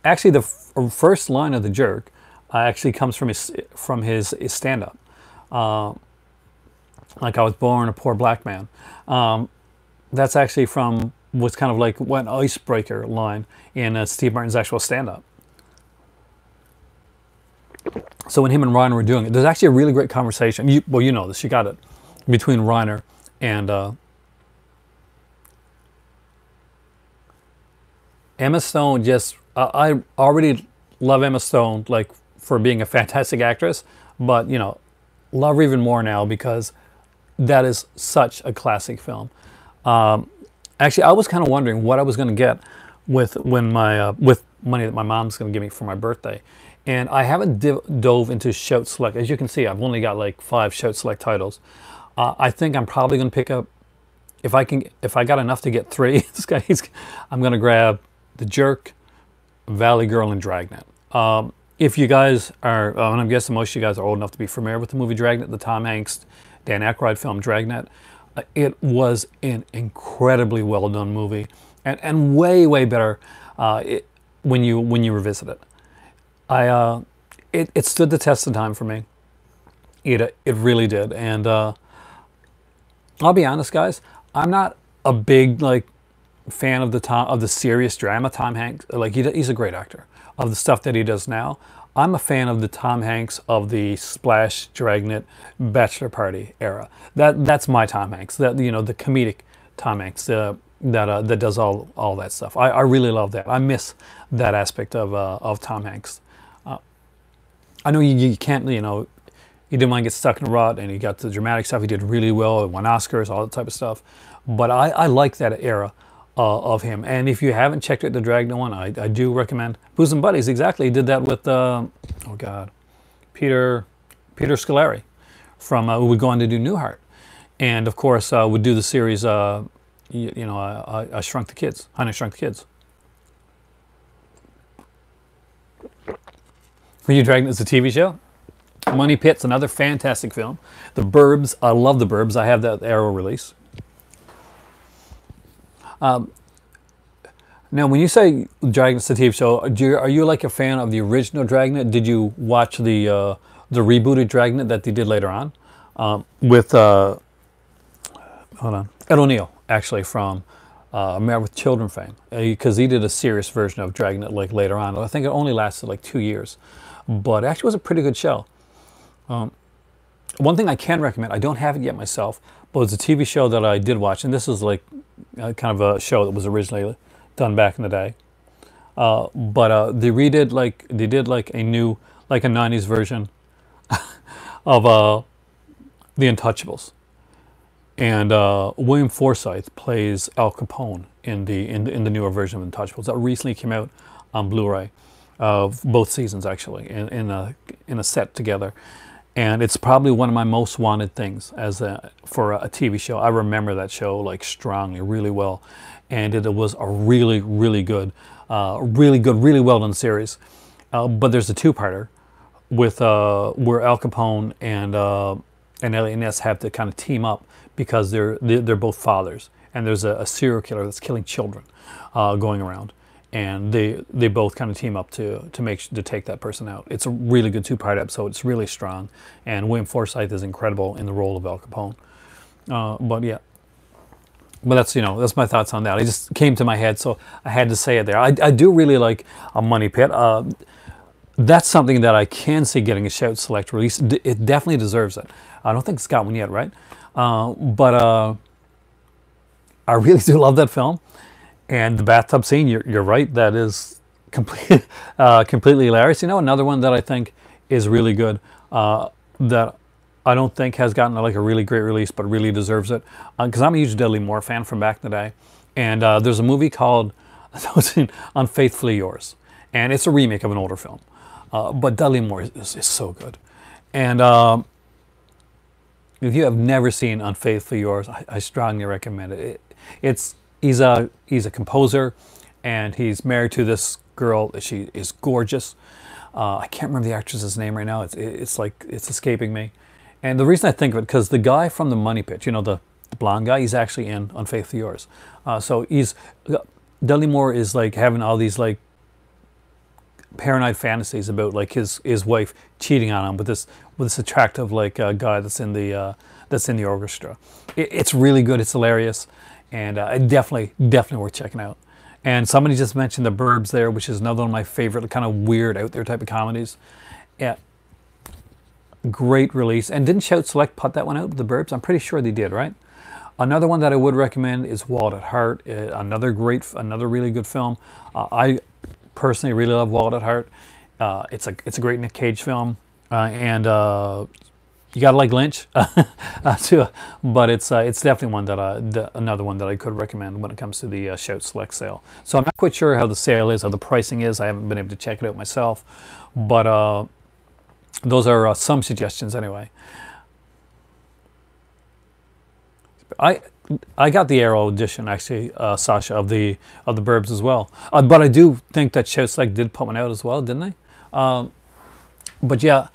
Actually, the first line of The Jerk actually comes from his stand-up. Like, I was born a poor black man. That's actually from what's kind of like one icebreaker line in Steve Martin's actual stand-up. So when him and Reiner were doing it, there's actually a really great conversation. You know this. You got it, between Reiner and Emma Stone. Just I already love Emma Stone like for being a fantastic actress, but love her even more now because that is such a classic film. Actually, I was kind of wondering what I was going to get with money that my mom's going to give me for my birthday. And I haven't dove into Shout Select. As you can see, I've only got like 5 Shout Select titles. I think I'm probably going to pick up, if I got enough to get 3, I'm going to grab The Jerk, Valley Girl, and Dragnet. If you guys are, and I'm guessing most of you guys are old enough to be familiar with the movie Dragnet, the Tom Hanks, Dan Aykroyd film Dragnet, it was an incredibly well done movie, and way better when you revisit it. It stood the test of time for me. It really did, and I'll be honest, guys. I'm not a big fan of the serious drama Tom Hanks. He's a great actor. Of the stuff that he does now, I'm a fan of the Tom Hanks of the Splash, Dragnet, Bachelor Party era. That's my Tom Hanks. The comedic Tom Hanks that does all that stuff. I really love that. I miss that aspect of Tom Hanks. I know you can't, he didn't want to get stuck in a rut, and he got the dramatic stuff. He did really well. He won Oscars, all that type of stuff. But I like that era of him. And if you haven't checked out the Dragnet one, I do recommend. Booze and Buddies, exactly. He did that with, oh God, Peter Scolari from, who would go on to do Newhart. And of course, would do the series, I Shrunk the Kids, Honey, I Shrunk the Kids. For you, Dragnet is a TV show. Money Pit's another fantastic film. The Burbs, I love The Burbs. I have that Arrow release. Now, when you say Dragnet's a TV show, are you like a fan of the original Dragnet? Did you watch the rebooted Dragnet that they did later on with hold on, Ed O'Neill, actually, from Married with Children fame, because he did a serious version of Dragnet like later on. I think it only lasted like 2 years, but actually was a pretty good show. One thing I can recommend, I don't have it yet myself, but it's a TV show that I did watch, and this is like kind of a show that was originally done back in the day. But they did like a new, like a 90s version of The Untouchables. And William Forsythe plays Al Capone in the newer version of Untouchables that recently came out on Blu-ray, of both seasons actually, in a set together. And it's probably one of my most wanted things for a TV show. I remember that show like strongly, really well, and it was a really, really good, really well done series. But there's a two-parter with where Al Capone and Elliot Ness have to kind of team up because they're both fathers, and there's a serial killer that's killing children going around. And they both kind of team up to take that person out. It's a really good two-part episode. It's really strong, and William Forsythe is incredible in the role of Al Capone. But yeah, but that's my thoughts on that. It just came to my head, so I had to say it there. I do really like a Money Pit. That's something that I can see getting a Shout Select release. It definitely deserves it. I don't think it's got one yet, right? But I really do love that film. And the bathtub scene, you're right, that is completely hilarious. Another one that I think is really good, that I don't think has gotten like a really great release, but really deserves it. Because I'm a huge Dudley Moore fan from back in the day. And there's a movie called Unfaithfully Yours. And it's a remake of an older film. But Dudley Moore is so good. And if you have never seen Unfaithfully Yours, I strongly recommend it. He's a composer, and he's married to this girl. She is gorgeous. I can't remember the actress's name right now. It's escaping me. And the reason I think of it, because the guy from the Money Pit, the blonde guy, he's actually in Unfaithfully Yours. So Dudley Moore is like having all these like paranoid fantasies about like his wife cheating on him with this attractive like guy that's in the orchestra. It's really good. It's hilarious. And definitely worth checking out. And somebody just mentioned The Burbs there, which is another one of my favorite kind of weird out there type of comedies. Yeah, great release. And didn't Shout Select put that one out, The Burbs? I'm pretty sure they did, right? Another one that I would recommend is Wild at Heart. Another really good film. I personally really love Wild at Heart. It's a great Nick Cage film, and you gotta like Lynch too, but it's definitely one that another one that I could recommend when it comes to the Shout Select sale. So I'm not quite sure how the sale is, how the pricing is. I haven't been able to check it out myself, but those are some suggestions anyway. I got the Arrow edition actually, Sasha, of the Burbs as well, but I do think that Shout Select did put one out as well, didn't they? But yeah.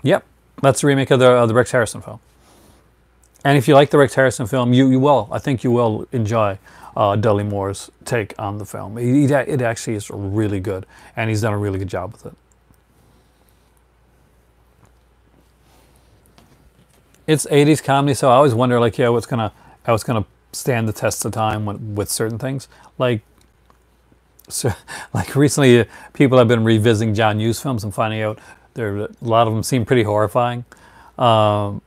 Yep, that's the remake of the Rex Harrison film. And if you like the Rex Harrison film, I think you will enjoy Dudley Moore's take on the film. It actually is really good, and he's done a really good job with it. It's 80s comedy, so I always wonder, like, how it's gonna stand the test of time with certain things. Like recently, people have been revisiting John Hughes films and finding out a lot of them seem pretty horrifying. But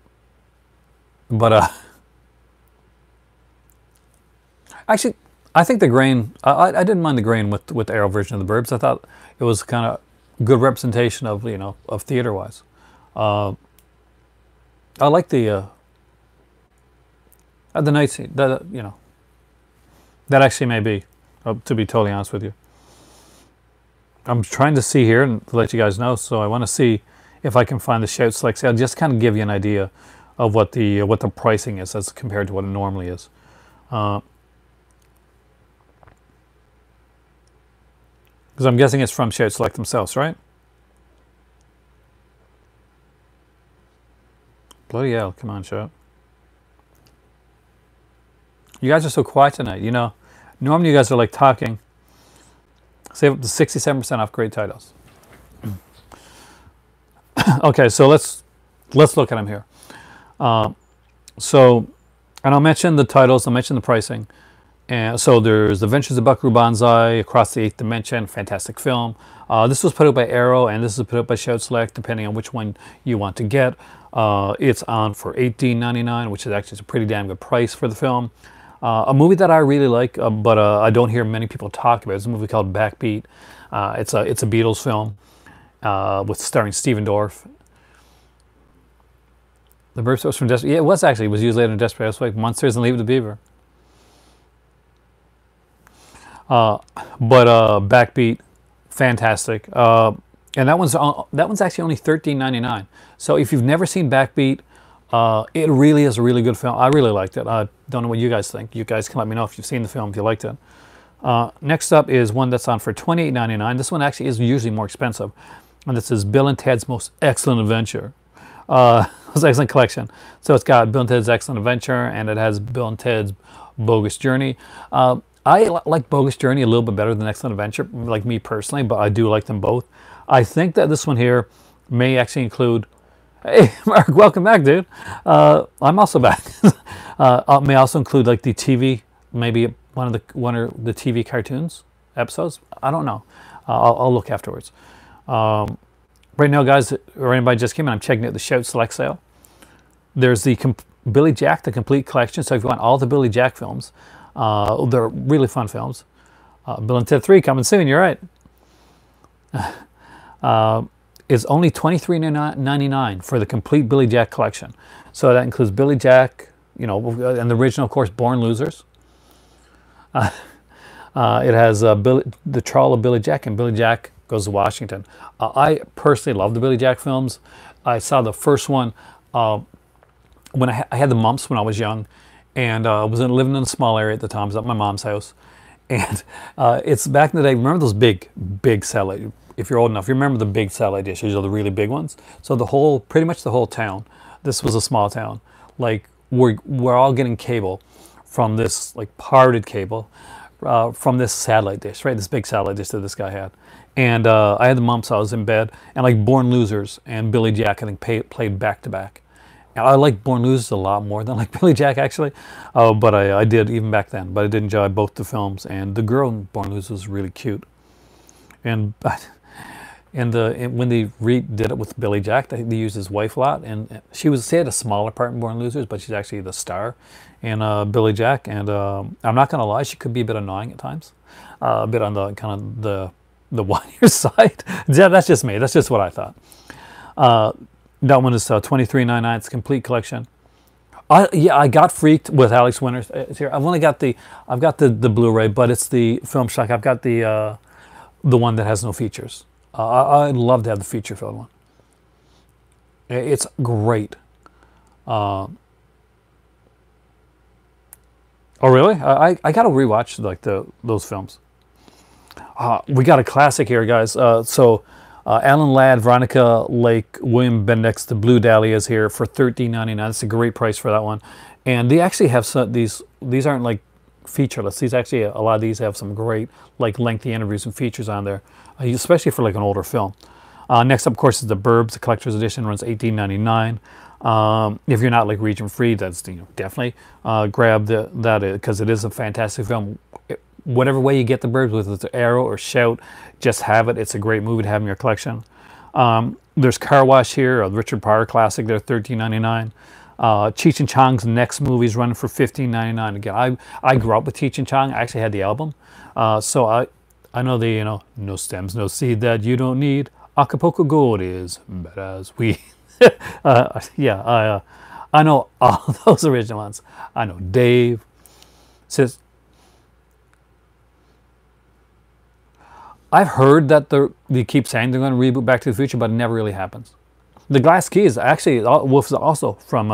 actually, I think the grain, I didn't mind the grain with the Arrow version of The Burbs. I thought it was kind of good representation of of theater wise. I like the night scene. That that actually may be, to be totally honest with you. I'm trying to see here and to let you guys know. So I want to see if I can find the shout select sale, just kind of give you an idea of what the pricing is as compared to what it normally is. Because I'm guessing it's from Shout Select themselves, right? Bloody hell, come on, Shout. You guys are so quiet tonight. Normally you guys are like talking. Save up to 67% off great titles. Okay, so let's look at them here. And I'll mention the titles, I'll mention the pricing. And so there's The Adventures of Buckaroo Banzai, Across the Eighth Dimension, fantastic film. This was put out by Arrow, and this is put out by Shout Select, depending on which one you want to get. It's on for $18.99, which is actually a pretty damn good price for the film. A movie that I really like, but I don't hear many people talk about. It's a movie called Backbeat. It's a Beatles film with starring Stephen Dorff. The verse was from Desperate. Yeah, it was actually. It was used later in Desperate Housewives, Monsters, and Leave It to Beaver. But Backbeat, fantastic. And that one's actually only $13.99. So if you've never seen Backbeat, it really is a really good film. I really liked it. I don't know what you guys think. You guys can let me know if you've seen the film, if you liked it. Next up is one that's on for $28.99. This one actually is usually more expensive. And this is Bill and Ted's Most Excellent Adventure. It's an excellent collection. So it's got Bill and Ted's Excellent Adventure, and it has Bill and Ted's Bogus Journey. I like Bogus Journey a little bit better than Excellent Adventure, like me personally, but I do like them both. I think that this one here may actually include... Hey, Mark, welcome back, dude. I'm also back. May also include like the TV, maybe one of the TV cartoons episodes. I don't know. I'll look afterwards. Right now, guys, or anybody just came in, I'm checking out the Shout Select sale. There's the Billy Jack, the complete collection. So if you want all the Billy Jack films, they're really fun films. Bill and Ted 3 coming soon. You're right. Is only $23.99 for the complete Billy Jack collection. So that includes Billy Jack, and the original, of course, Born Losers. It has the trial of Billy Jack and Billy Jack Goes to Washington. I personally love the Billy Jack films. I saw the first one when I had the mumps when I was young, and was living in a small area at the time. I was at my mom's house, and it's back in the day. Remember those big satellite? If you're old enough, you remember the big satellite dishes, or the really big ones. So pretty much the whole town. This was a small town. Like we're all getting cable from this like parted cable from this satellite dish, right? This big satellite dish that this guy had. And I had the mumps. I was in bed, and like Born Losers and Billy Jack, I think played back to back. And I like Born Losers a lot more than like Billy Jack actually, but I did even back then. But I did enjoy both the films, and the girl in Born Losers was really cute. And when they redid it with Billy Jack, they used his wife a lot, and she had a smaller part in Born Losers, but she's actually the star in Billy Jack. And I'm not gonna lie, she could be a bit annoying at times, a bit on the kind of the whinier side. Yeah, that's just me. That's just what I thought. That one is $23.99. It's a complete collection. I got freaked with Alex Winter's. Here, I've got the Blu-ray, but it's the Film Shock. I've got the one that has no features. I'd love to have the feature-filled one. It's great. Oh, really? I got to rewatch like those films. We got a classic here, guys. Alan Ladd, Veronica Lake, William Bendix, The Blue Dahlias here for $13.99. That's a great price for that one. And they actually have these aren't like featureless. These actually, a lot of these have some great like lengthy interviews and features on there, especially for like an older film. Next up, of course, is The Burbs. The collector's edition runs $18.99. If you're not like region free, that's definitely grab that because it is a fantastic film. Whatever way you get The Burbs, whether it's Arrow or Shout, just have it. It's a great movie to have in your collection. There's Car Wash here, a Richard Pryor classic. They're $13.99. Cheech and Chong's next movie is running for $15.99. Again, I grew up with Cheech and Chong. I actually had the album, so I know the no stems, no seed that you don't need. Acapulco Gold is badass. We, yeah, I know all those original ones. I know Dave says. I've heard that they keep saying they're going to reboot Back to the Future, but it never really happens. The Glass Key is actually was also from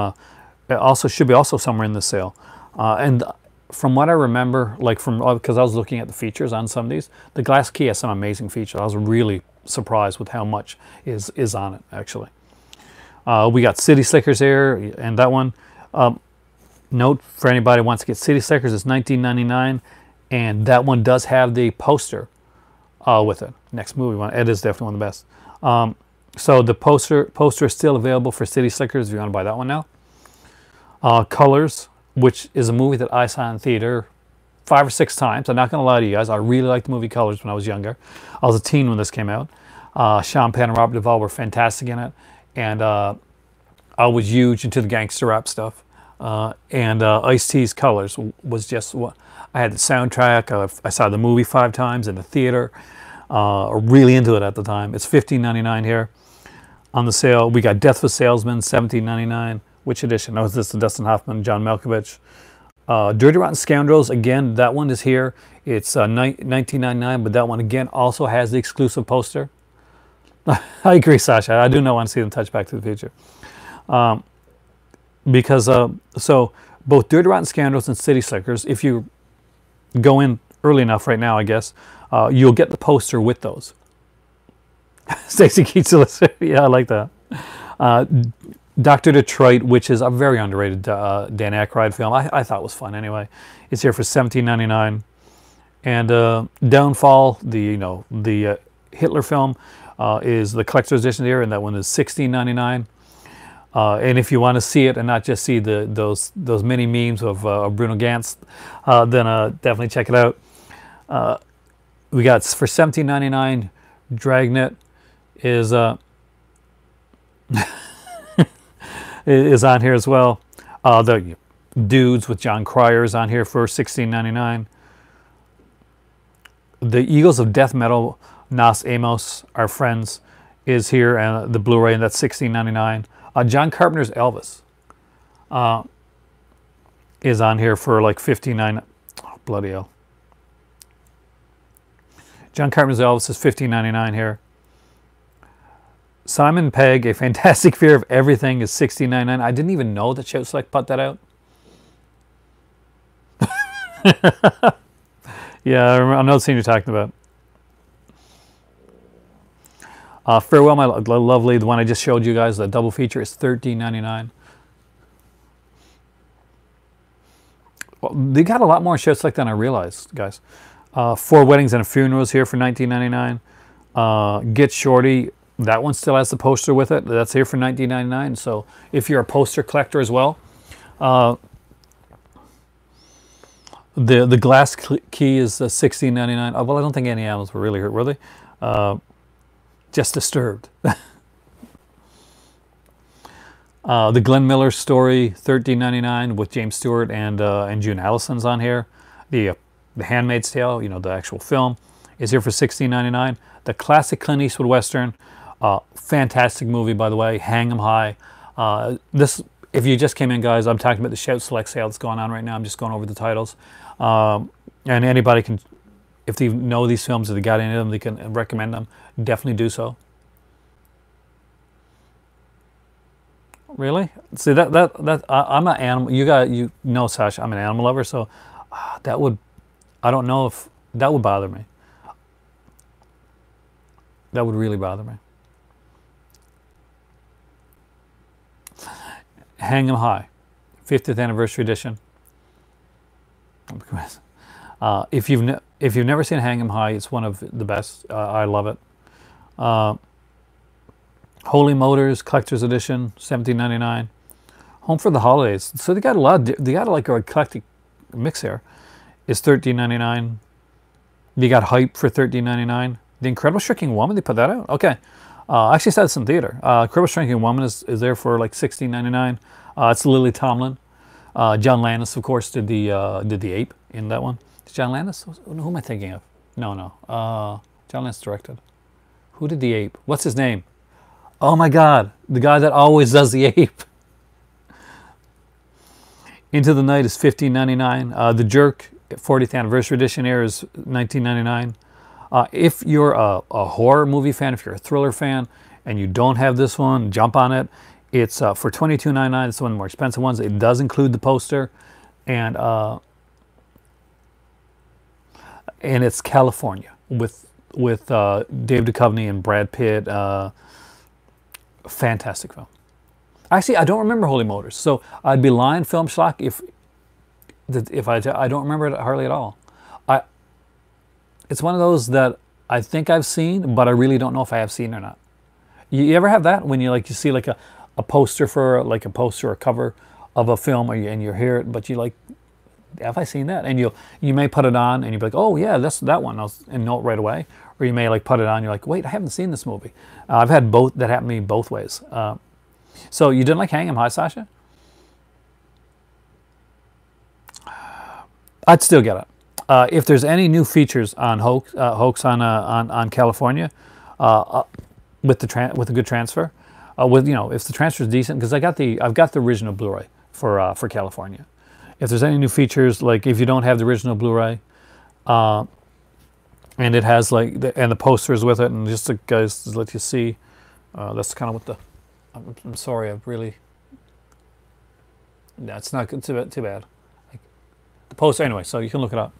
it also should be also somewhere in the sale, and from what I remember, like from because I was looking at the features on some of these, the Glass Key has some amazing features. I was really surprised with how much is on it actually. We got City Slickers here, and that one. Note for anybody who wants to get City Slickers, it's $19.99, and that one does have the poster with it. Next movie one, it is definitely one of the best. So the poster is still available for City Slickers if you want to buy that one now. Colors, which is a movie that I saw in theater 5 or 6 times. I'm not going to lie to you guys. I really liked the movie Colors when I was younger. I was a teen when this came out. Sean Penn and Robert Duvall were fantastic in it. And I was huge into the gangster rap stuff. And Ice-T's Colors was just what... I had the soundtrack. I saw the movie 5 times in the theater. Really into it at the time. It's $15.99 here on the sale. We got Death of a Salesman, $17.99. Which edition? Oh, is this the Dustin Hoffman, John Malkovich? Dirty Rotten Scoundrels, again, that one is here. It's $19.99, but that one, again, also has the exclusive poster. I agree, Sasha. I do not want to see them touch Back to the Future. Because, so, both Dirty Rotten Scoundrels and City Slickers, if you go in early enough right now, I guess, you'll get the poster with those. Stacey Keats, yeah, I like that. Dr. Detroit, which is a very underrated Dan Aykroyd film. I thought was fun anyway. It's here for $17.99. And Downfall, the Hitler film, is the collector's edition here, and that one is $16.99. And if you want to see it and not just see those mini memes of Bruno Gantz, then definitely check it out. We got for $17.99, Dragnet is is on here as well. The Dudes with John Cryer is on here for $16.99. The Eagles of Death Metal, Nos Amos, Our Friends, is here, and the Blu-ray, and that's $16.99. John Carpenter's Elvis is on here for like $59. Oh, bloody hell. John Carpenter's Elvis is $15.99 here. Simon Pegg, A Fantastic Fear of Everything is $16.99. I didn't even know that Shout Select put that out. Yeah, I know the scene you're talking about. Farewell, My Lovely, the one I just showed you guys, the double feature, is $13.99. Well, they got a lot more Shout Select than I realized, guys. 4 Weddings and a Funeral is here for $19.99. Get Shorty, that one still has the poster with it. That's here for $19.99. So if you're a poster collector as well, the Glass Key is $16.99. Well, I don't think any animals were really hurt, were they? Just Disturbed. The Glenn Miller Story, $13.99 with James Stewart and June Allison's on here. The Handmaid's Tale, the actual film, is here for $16.99. The classic Clint Eastwood Western, fantastic movie, by the way, Hang 'em High. If you just came in, guys, I'm talking about the Shout Select sale that's going on right now. I'm just going over the titles. And anybody can, if they know these films, if they got any of them, they can recommend them. Definitely do so. Really? See, I'm an animal. You know, Sasha, I'm an animal lover, so that would, I don't know if that would bother me. That would really bother me. Hang 'em High, 50th anniversary edition. If you've never seen Hang 'em High, it's one of the best. I love it. Holy Motors collector's edition, $17.99. Home for the Holidays. So they got a lot. They got like a eclectic mix here. It's $13.99. You got Hype for $13.99. The Incredible Shrinking Woman, they put that out. Okay. I actually saw this in theater. Incredible Shrinking Woman is there for like $16.99. It's Lily Tomlin. John Landis, of course, did the ape in that one. Is John Landis? Who am I thinking of? No. John Landis directed. Who did the ape? What's his name? Oh my God, the guy that always does the ape. Into the Night is $15.99. The Jerk 40th Anniversary Edition here is $19.99. If you're a horror movie fan, if you're a thriller fan, and you don't have this one, jump on it. It's for $22.99. It's one of the more expensive ones. It does include the poster, and it's California with Dave Duchovny and Brad Pitt. Fantastic film. Actually, I don't remember Holy Motors, so I'd be lying, film schlock, if I don't remember it hardly at all. It's one of those that I think I've seen, but I really don't know if I have seen or not. You ever have that when you see like a poster for like a poster or cover of a film, and you hear it, but you like, have I seen that? And you may put it on and you'll be like, oh yeah, that's that one, and know it right away. Or you may like put it on, and you're like, wait, I haven't seen this movie. I've had both, that happened to me both ways. So you didn't like Hang 'Em High, Sasha? I'd still get it. If there's any new features on Hoax on California, with a good transfer, if the transfer is decent, because I've got the original Blu-ray for California. If there's any new features, like if you don't have the original Blu-ray, and it has like the posters with it, and just to guys to let you see, that's kind of what the. I'm sorry, I've really. That's not good. Too bad. Like, the poster anyway, so you can look it up.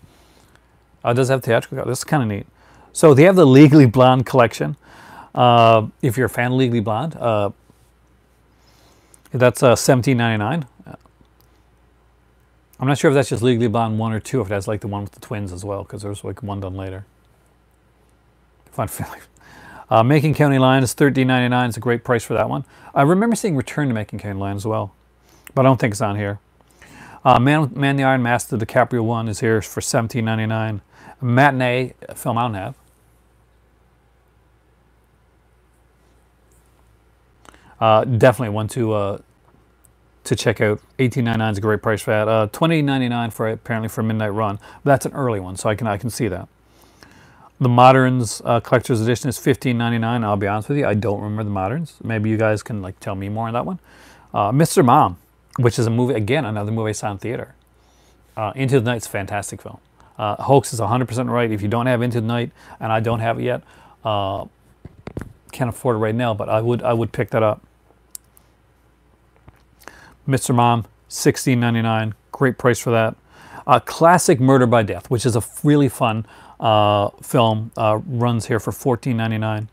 It does have theatrical cut. This is kind of neat. So they have the Legally Blonde collection. If you're a fan of Legally Blonde, that's $17.99. I'm not sure if that's just Legally Blonde 1 or 2, if it has like the one with the twins as well, because there's like one done later. Fun feeling. Making County Line is $13.99. It's a great price for that one. I remember seeing Return to Making County Line as well, but I don't think it's on here. Man the Iron Mask, the DiCaprio one, is here for $17.99. Matinee, a film I don't have. Definitely one to check out. $18.99 is a great price for that. $20.99 for apparently for Midnight Run. But that's an early one, so I can see that. The Moderns Collector's Edition is $15.99. I'll be honest with you, I don't remember the Moderns. Maybe you guys can like tell me more on that one. Mr. Mom, which is a movie, again, another movie I saw in theater. Into the Night's a fantastic film. Hoax is 100% right. If you don't have Into the Night, and I don't have it yet, can't afford it right now, but I would pick that up. Mr. Mom, $16.99. Great price for that. Classic Murder by Death, which is a really fun film, runs here for $14.99.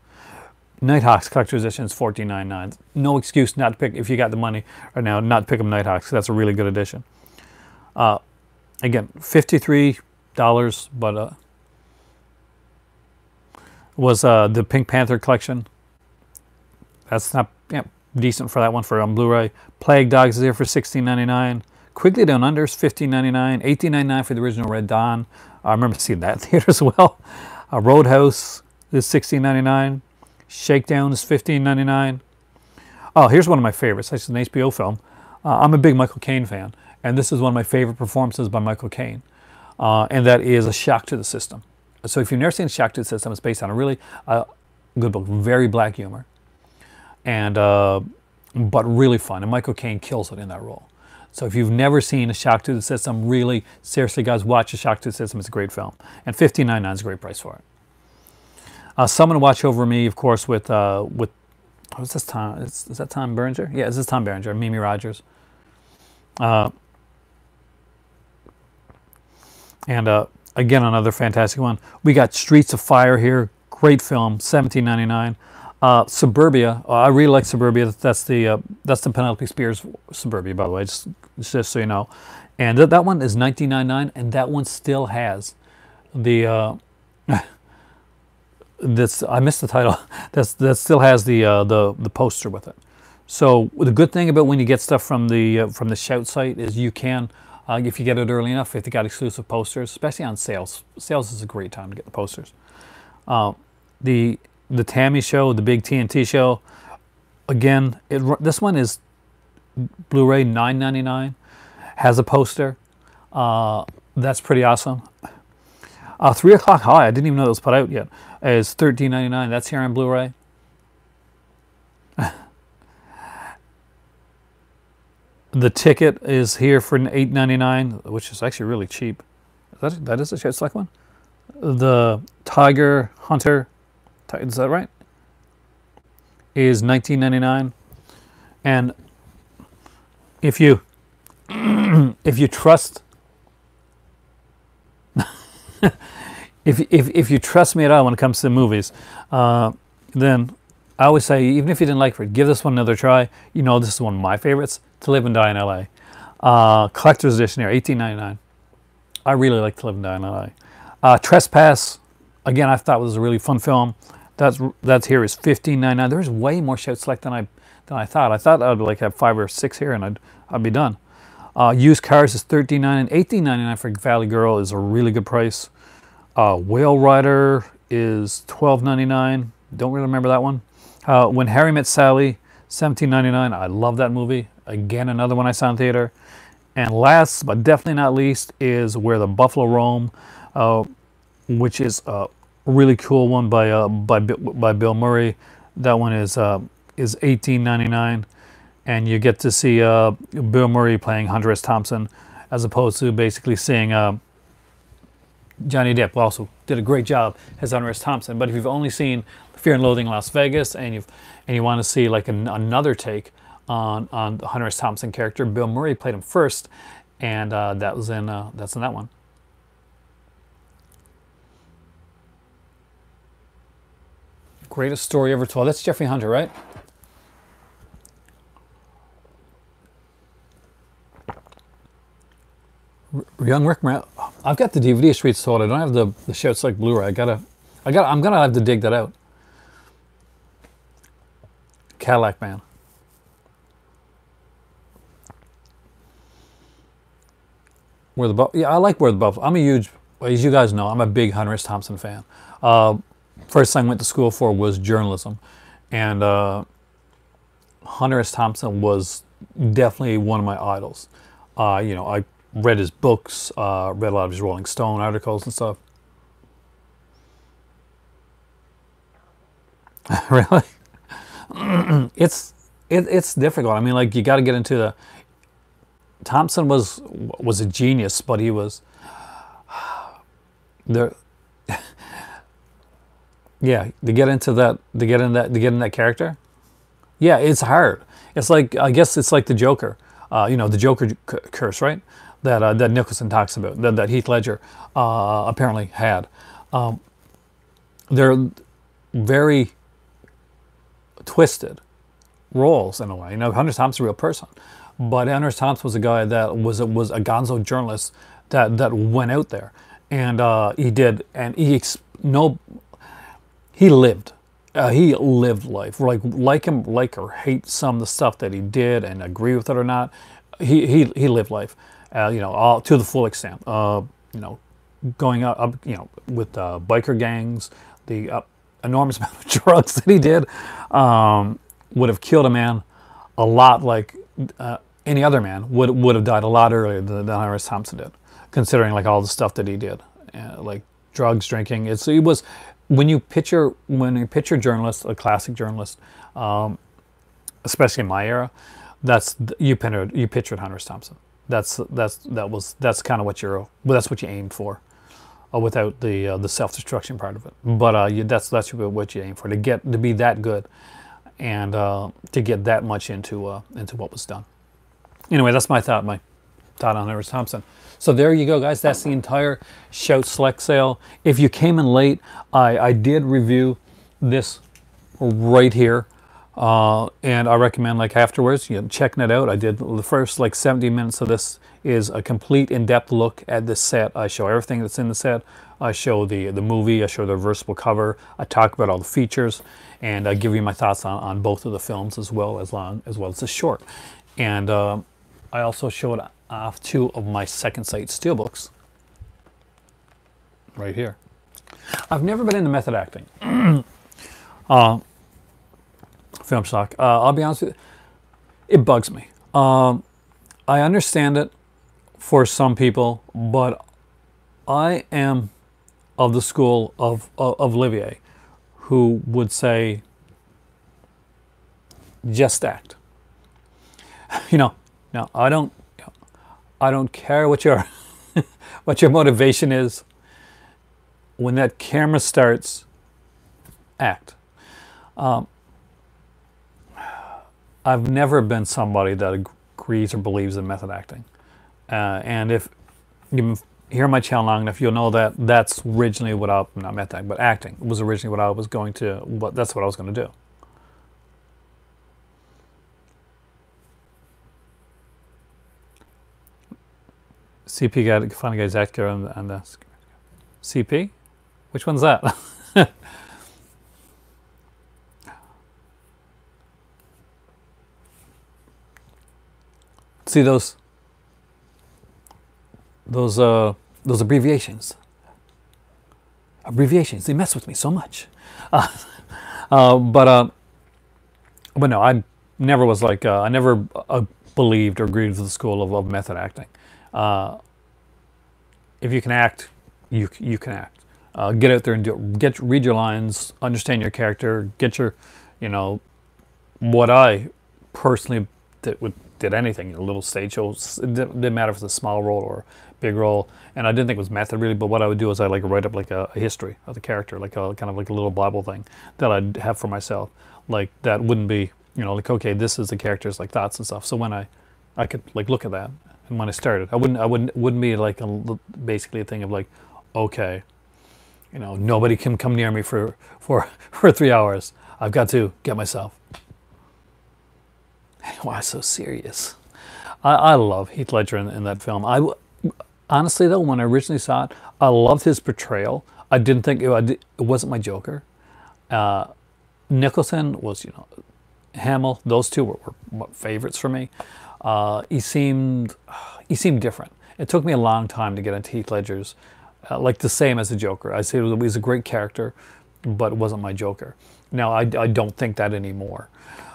Nighthawks Collector's Edition is $14.99. No excuse not to pick, if you got the money right now, not to pick up Nighthawks. That's a really good edition. Again, $53, but was the Pink Panther collection. That's not decent for that one for Blu-ray. Plague Dogs is here for $16.99. Quigley Down Under is $15.99. $18.99 for the original Red Dawn. I remember seeing that in theater as well. Roadhouse is $16.99. Shakedown is $15.99. Oh, here's one of my favorites. It's an HBO film. I'm a big Michael Caine fan, and this is one of my favorite performances by Michael Caine, and that is A Shock to the System. So if you've never seen A Shock to the System, it's based on a really good book, very black humor, and but really fun, and Michael Caine kills it in that role. So if you've never seen A Shock to the System, really, seriously, guys, watch A Shock to the System. It's a great film, and $15.99 is a great price for it. Someone to Watch Over Me, of course, with what's this Tom? Is that Tom Berenger? Yeah, this is Tom Berenger, Mimi Rogers. And again, another fantastic one. We got Streets of Fire here. Great film, $17.99. Suburbia. I really like Suburbia. That's the Penelope Spears Suburbia, by the way, just so you know. And that one is $19.99, and that one still has the. I missed the title. That still has the poster with it. So the good thing about when you get stuff from the Shout site is you can, if you get it early enough, if they got exclusive posters, especially on sales. Sales is a great time to get the posters. The Tammy show, the big TNT show, again, this one is Blu-ray $9.99, has a poster. That's pretty awesome. 3 O'Clock High, I didn't even know it was put out yet. is $13.99. That's here on Blu-ray. The ticket is here for $8.99, which is actually really cheap. That is a Shout Select one. The Tiger Hunter, is that right? Is $19.99, and if you if you trust if you trust me at all when it comes to the movies, then I always say, even if you didn't like it, give this one another try. You know, this is one of my favorites. To Live and Die in L.A. Collector's edition here, $18.99. I really like To Live and Die in L.A. Trespass, again, I thought was a really fun film. That's here is $15.99. There's way more Shout Select than I thought. I thought I'd like have 5 or 6 here and I'd be done. Used Cars is $13.99. $18.99 for Valley Girl is a really good price. Whale Rider is $12.99. Don't really remember that one. When Harry Met Sally, $17.99. I love that movie. Again, another one I saw in theater. And last but definitely not least is Where the Buffalo Roam, which is a really cool one by Bill Murray. That one is $18.99, and you get to see Bill Murray playing Hunter S. Thompson, as opposed to basically seeing Johnny Depp. Also did a great job as Hunter S. Thompson. But if you've only seen Fear and Loathing in Las Vegas, and you want to see like another take on the Hunter S. Thompson character, Bill Murray played him first, and that's in that one. Greatest story ever told. That's Jeffrey Hunter, right? Young Rick Moran. I've got the DVD Streets sold. I don't have the Shout Select Blu-ray. I'm gonna have to dig that out. Cadillac Man. Yeah, I like Where the Buffalo. I'm a huge, as you guys know, I'm a big Hunter S. Thompson fan. First thing I went to school for was journalism, and Hunter S. Thompson was definitely one of my idols. You know, I read his books, read a lot of his Rolling Stone articles and stuff. Really? It's difficult. I mean, like, you got to get into the. Thompson was a genius, but he was there. Yeah, to get into that, to get in that character. Yeah, it's hard. It's like, I guess it's like the Joker. You know, the Joker curse, right? That Nicholson talks about, that Heath Ledger apparently had. They're very twisted roles in a way. You know, Hunter Thompson's a real person, but Hunter Thompson was a guy that was a gonzo journalist that went out there, and he lived. He lived life. Like him, like or hate some of the stuff that he did, and agree with it or not. He lived life. You know, all to the full extent. You know, going up, you know, with biker gangs, the enormous amount of drugs that he did would have killed a man a lot like any other man would have died a lot earlier than Hunter S. Thompson did, considering like all the stuff that he did, like drugs, drinking. It was when you picture journalists, a classic journalist, especially in my era, you pictured Hunter S. Thompson. That's kind of what you aimed for, without the self-destruction part of it. But that's what you aim for, to be that good, and to get that much into what was done. Anyway, that's my thought on Hunter S. Thompson. So there you go, guys. That's the entire Shout Select sale. If you came in late, I did review this right here. And I recommend, like, afterwards, checking it out. I did the first like 70 minutes of this is a complete in-depth look at this set. I show everything that's in the set. I show the movie. I show the reversible cover. I talk about all the features, and I give you my thoughts on both of the films as well as the short. And I also showed off 2 of my Second Sight steelbooks right here. I've never been into method acting. Film stock. I'll be honest with you, it bugs me. I understand it for some people, but I am of the school of Olivier, who would say, just act. You know, no, I don't care what your what your motivation is. When that camera starts, act. I've never been somebody that agrees or believes in method acting. And if you hear my channel long enough, you'll know that that's originally what I, not method acting, but acting was originally what I was going to, that's what I was going to do. CP got finally got his actor on the CP. Which one's that? See those abbreviations. Abbreviations, they mess with me so much. But no, I never was like, I never believed or agreed with the school of method acting. If you can act, you can act. Get out there and read your lines, understand your character, get your, you know, what I personally did anything, a little stage shows. It didn't matter if it's a small role or a big role, and I didn't think it was method really. But what I would do is I like write up like a history of the character, like a kind of like a little Bible thing that I'd have for myself. Like that wouldn't be, you know, like okay, this is the character's like thoughts and stuff. So when I could like look at that, and when I started, I wouldn't be like basically a thing of like, okay, you know, nobody can come near me for 3 hours. I've got to get myself. Why so serious? I love Heath Ledger in that film. Honestly though, when I originally saw it, I loved his portrayal. I didn't think it wasn't my Joker. Nicholson was, you know, Hamill. Those two were favorites for me. He seemed different. It took me a long time to get into Heath Ledger's, like the same as the Joker. I say he was a great character, but it wasn't my Joker. Now I don't think that anymore.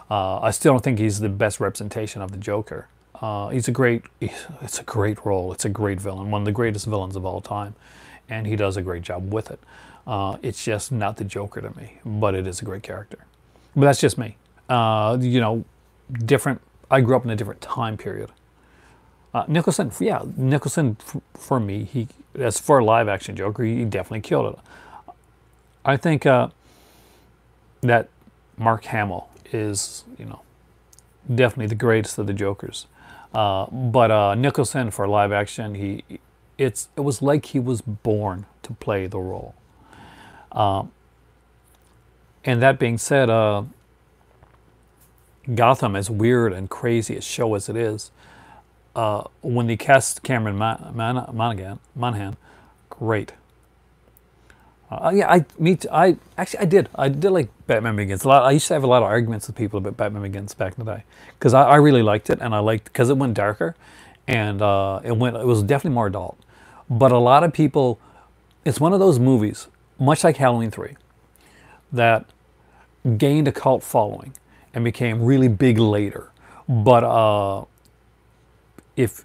I still don't think he's the best representation of the Joker. It's a great role. It's a great villain, one of the greatest villains of all time, and he does a great job with it. It's just not the Joker to me, but it is a great character. But that's just me. You know, different. I grew up in a different time period. Nicholson, yeah, Nicholson for me, as for a live action Joker, he definitely killed it. I think that Mark Hamill is, you know, definitely the greatest of the Jokers. But Nicholson for live action, it was like he was born to play the role. And that being said, Gotham, as weird and crazy a show as it is, when they cast Cameron Monaghan, great. Yeah, I did like Batman Begins a lot. I used to have a lot of arguments with people about Batman Begins back in the day because I really liked it, and I liked because it went darker, and it was definitely more adult. But a lot of people, it's one of those movies, much like Halloween 3, that gained a cult following and became really big later. But if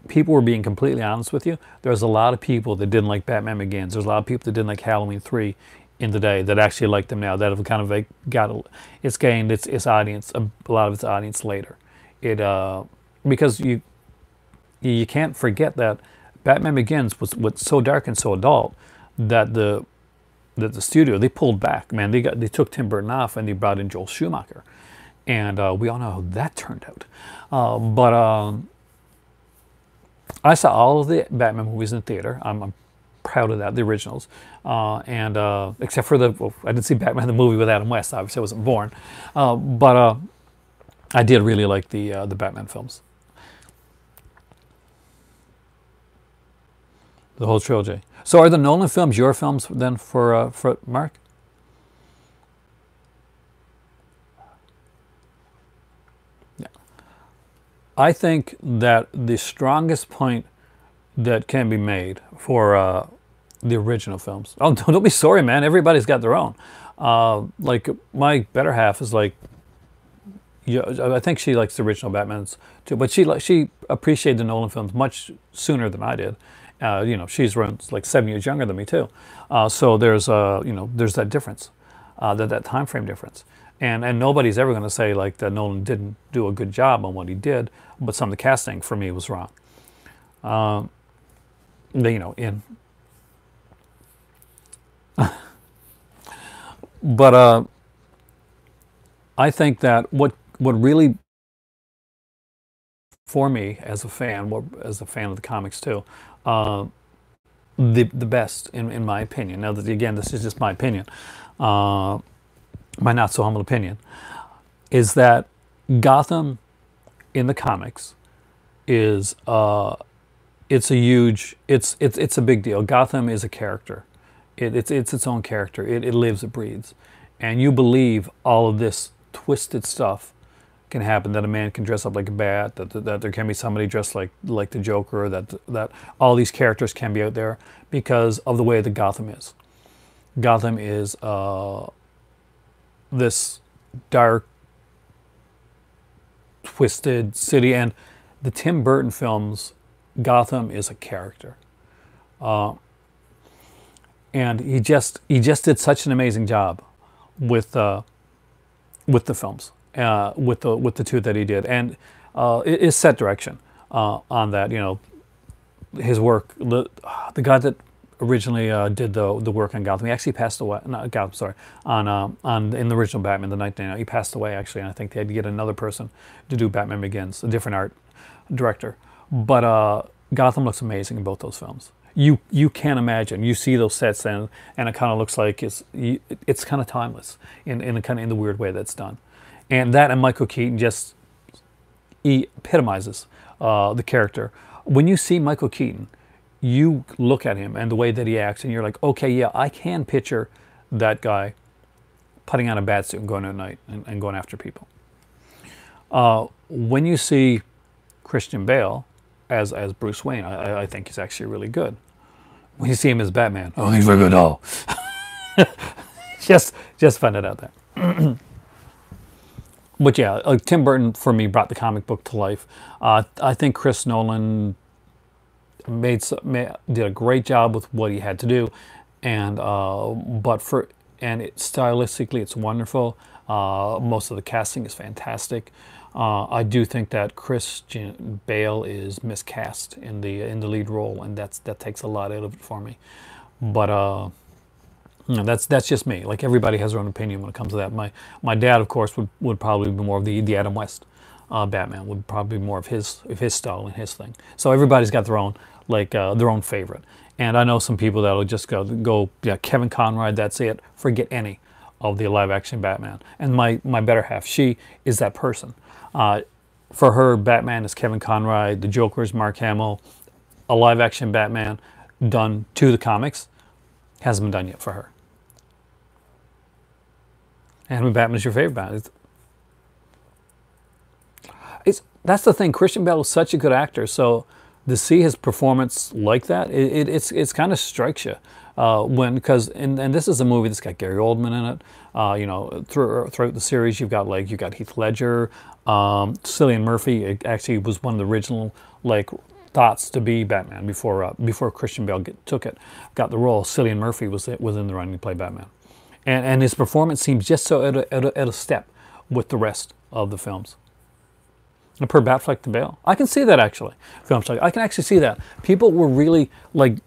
people were being completely honest with you, there's a lot of people that didn't like Batman Begins. There's a lot of people that didn't like Halloween 3 in the day that actually like them now, that have kind of like it's gained its audience, a lot of its audience later. Because you can't forget that Batman Begins was so dark and so adult that the studio, they pulled back. Man, they took Tim Burton off and they brought in Joel Schumacher, and we all know how that turned out. But I saw all of the Batman movies in theater. I'm proud of that, the originals, and except for I didn't see Batman the movie with Adam West. Obviously, I wasn't born, but I did really like the Batman films, the whole trilogy. So, are the Nolan films your films then for Mark? Yeah, I think that the strongest point that can be made for the original films. Oh, don't be sorry, man. Everybody's got their own. Like my better half is like, yeah, I think she likes the original Batmans too, but she appreciated the Nolan films much sooner than I did. You know, she's around like 7 years younger than me too. So there's you know, there's that difference. that time frame difference. And nobody's ever going to say like that Nolan didn't do a good job on what he did, but some of the casting for me was wrong. You know, but I think that what really, for me as a fan, as a fan of the comics too, the best in my opinion. Now that again, this is just my opinion, my not so humble opinion, is that Gotham in the comics is it's a big deal. Gotham is a character. It's its own character. It lives, it breathes, and you believe all of this twisted stuff can happen. That a man can dress up like a bat. That there can be somebody dressed like the Joker. That all these characters can be out there because of the way that Gotham is. Gotham is this dark, twisted city, and the Tim Burton films, Gotham is a character, and he just did such an amazing job with the films, with the two that he did, and it set direction on that. You know, his work, the guy that originally did the work on Gotham, he actually passed away. Not Gotham, sorry, on in the original Batman, the 1990. He passed away actually, and I think they had to get another person to do Batman Begins, a different art director. But Gotham looks amazing in both those films. You can't imagine. You see those sets and it kind of looks like it's kind of timeless in the weird way that's done. And that and Michael Keaton just epitomizes the character. When you see Michael Keaton, you look at him and the way that he acts, and you're like, okay, yeah, I can picture that guy putting on a bat suit and going at night and going after people. When you see Christian Bale as Bruce Wayne, I think he's actually really good. When you see him as Batman, oh, he's very good. Oh, just find it out there. But yeah, Tim Burton for me brought the comic book to life. I think Chris Nolan did a great job with what he had to do, and stylistically it's wonderful. Most of the casting is fantastic. I do think that Christian Bale is miscast in the lead role, and that takes a lot out of it for me. But you know, that's just me. Like, everybody has their own opinion when it comes to that. My dad, of course, would probably be more of the Adam West Batman. Would probably be more of his style and his thing. So everybody's got their own their own favorite. And I know some people that'll just go yeah, Kevin Conroy. That's it. Forget any of the live action Batman. And my better half, she is that person. For her, Batman is Kevin Conroy. The Joker is Mark Hamill. A live action Batman done to the comics hasn't been done yet for her. And who Batman is your favorite Batman? That's the thing. Christian Bale is such a good actor, so to see his performance like that, it's kind of strikes you because this is a movie that's got Gary Oldman in it. You know, throughout the series, you've got Heath Ledger, Cillian Murphy. Actually, was one of the original thoughts to be Batman before Christian Bale got the role. Cillian Murphy was in the running to play Batman. And his performance seems just so at a step with the rest of the films. And per Batfleck to Bale, I can see that actually. I can actually see that. People were really going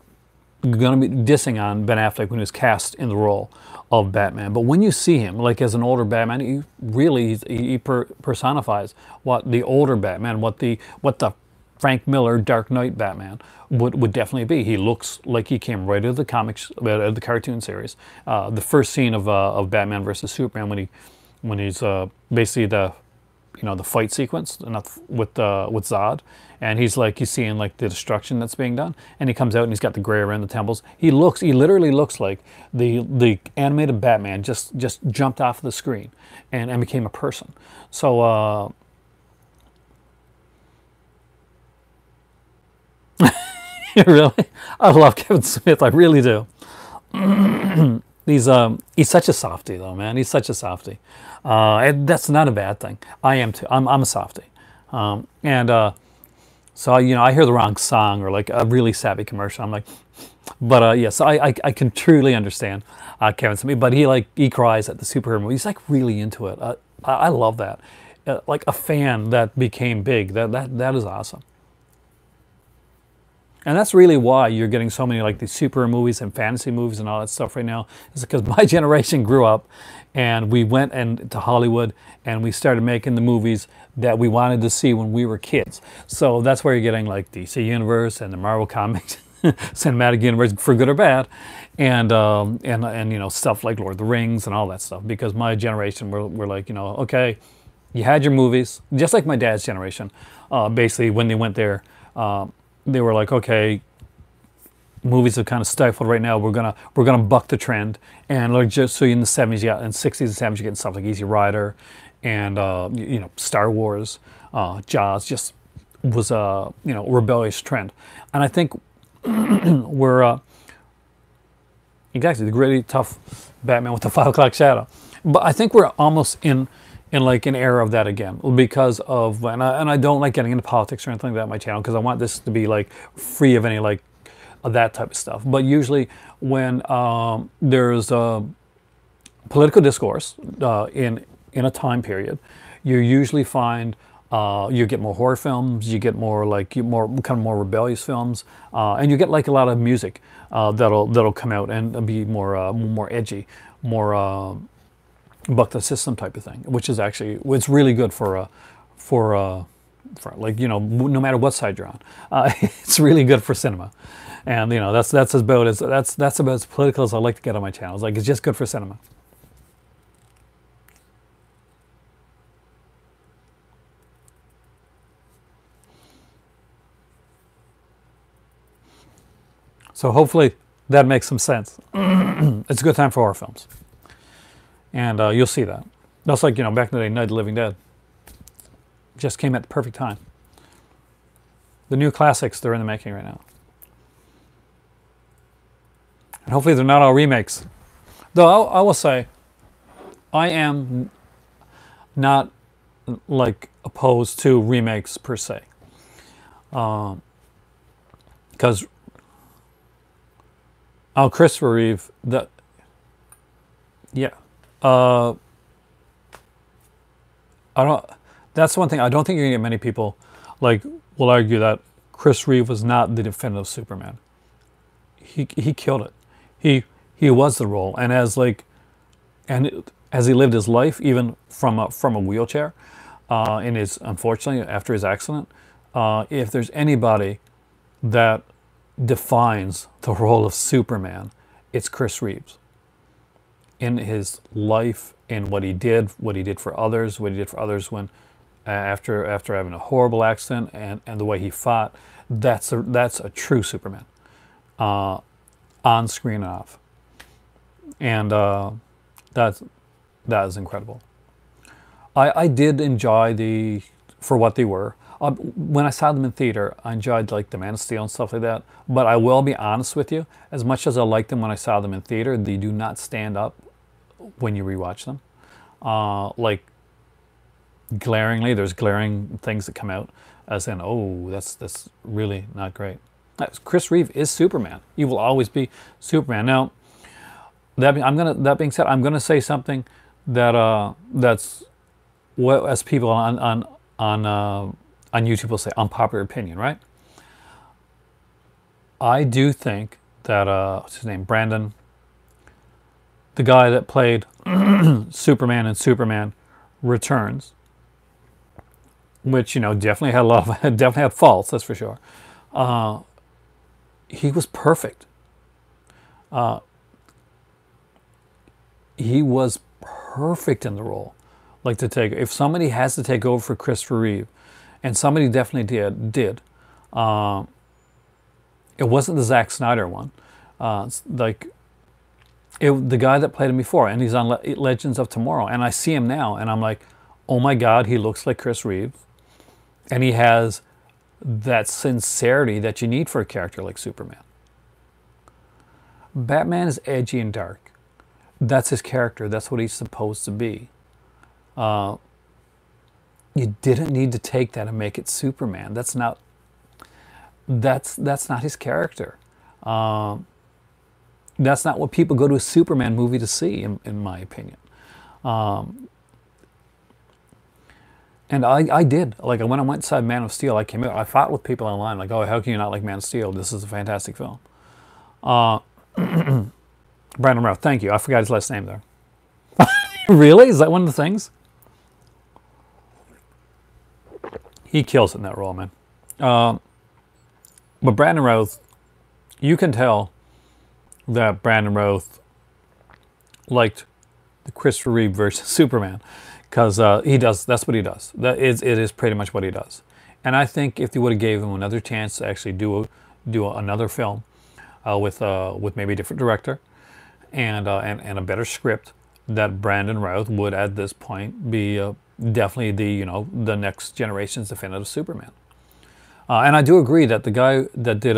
to be dissing on Ben Affleck when he was cast in the role of Batman. But when you see him as an older Batman, he personifies what the older Batman, what the Frank Miller Dark Knight Batman would definitely be. He looks like he came right out of the comics, out of the cartoon series. The first scene of Batman versus Superman when he's basically the fight sequence with Zod, and he's seeing the destruction that's being done, and he comes out and he's got the gray around the temples. He literally looks like the animated Batman just jumped off the screen and became a person. So really, I love Kevin Smith. I really do. He's such a softie though, man. He's such a softie. And that's not a bad thing. I am too. I'm a softie. And So I hear the wrong song or like a really sappy commercial. I'm like, but yes, I can truly understand Kevin Smith. But he cries at the superhero movie. He's like really into it. I love that. Like a fan that became big. That is awesome. And that's really why you're getting so many like these superhero movies and fantasy movies and all that stuff right now. Is because my generation grew up, and we went to Hollywood and we started making the movies that we wanted to see when we were kids. So that's where you're getting like DC Universe and the Marvel Comics, Cinematic Universe, for good or bad, and stuff like Lord of the Rings and all that stuff. Because my generation were like, okay, you had your movies, just like my dad's generation. Basically, when they went there. They were like, okay, movies are kind of stifled right now. We're gonna buck the trend, and like just so in the '70s, yeah, and '60s and '70s, you get stuff like Easy Rider, and Star Wars, Jaws, just was a rebellious trend, and I think we're exactly the gritty, tough Batman with the 5 o'clock shadow, but I think we're almost in like an era of that again because of and I don't like getting into politics or anything like that on my channel because I want this to be like free of any like of that type of stuff. But usually when there's political discourse in a time period, you usually find you get more horror films, you get more like more rebellious films, and you get like a lot of music that'll come out and be more edgy, more buck the system type of thing, which is actually it's really good for like no matter what side you're on, it's really good for cinema, and that's about as political as I like to get on my channel. It's like it's just good for cinema. So hopefully that makes some sense. It's a good time for horror films. And you'll see that. That's like, back in the day, Night of the Living Dead. Just came at the perfect time. The new classics, they're in the making right now. And hopefully they're not all remakes. Though I will say, I am not like opposed to remakes per se. Because Christopher Reeve, yeah. I don't. That's one thing. I don't think you're gonna get many people like will argue that Chris Reeve was not the definitive Superman. He killed it. He was the role, and as he lived his life, even from a wheelchair, unfortunately after his accident, if there's anybody that defines the role of Superman, it's Chris Reeves. In his life, in what he did for others, when after having a horrible accident, and the way he fought, that's a true Superman, on screen and off, and that is incredible. I did enjoy for what they were. When I saw them in theater, I enjoyed like the Man of Steel and stuff like that. But I will be honest with you, as much as I liked them when I saw them in theater, they do not stand up when you rewatch them. Like glaringly, there's glaring things that come out as in, oh, that's really not great. Chris Reeve is Superman. He will always be Superman. Now, that being said, I'm gonna say something that's what as people on YouTube will say unpopular opinion, right? I do think that what's his name, Brandon, the guy that played Superman in Superman Returns, which definitely had definitely had faults, that's for sure. He was perfect. He was perfect in the role. Like if somebody has to take over for Christopher Reeve, and somebody definitely did. It wasn't the Zack Snyder one. The guy that played him before, and he's on Legends of Tomorrow, and I see him now, and I'm like, oh my God, he looks like Chris Reeve, and he has that sincerity that you need for a character like Superman. Batman is edgy and dark. That's his character. That's what he's supposed to be. You didn't need to take that and make it Superman. That's not that's not his character. That's not what people go to a Superman movie to see, in my opinion. And I did. Like, when I went inside Man of Steel, I came out, I fought with people online, like, oh, how can you not like Man of Steel? This is a fantastic film. Brandon Routh, thank you. I forgot his last name there. Really? Is that one of the things? He kills it in that role, man. But Brandon Routh, you can tell that Brandon Routh liked the Christopher Reeve versus Superman, because he does. That's what he does. It is pretty much what he does. And I think if they would have gave him another chance to actually do another film with maybe a different director and a better script, that Brandon Routh would at this point be definitely the next generation's definitive Superman. And I do agree that the guy that did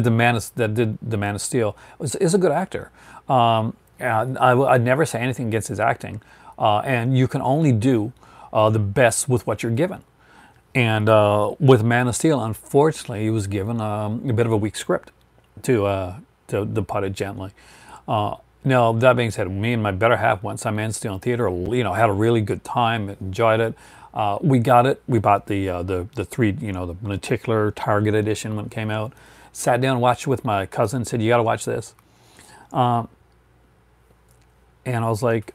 the Man of Steel is a good actor. I'd never say anything against his acting, and you can only do the best with what you're given. And with Man of Steel, unfortunately, he was given a bit of a weak script, to put it gently. Now, that being said, me and my better half went to Man of Steel in theater. Had a really good time, enjoyed it. We got it. We bought the three, the particular Target edition when it came out. Sat down and watched it with my cousin. Said, "You got to watch this." And I was like,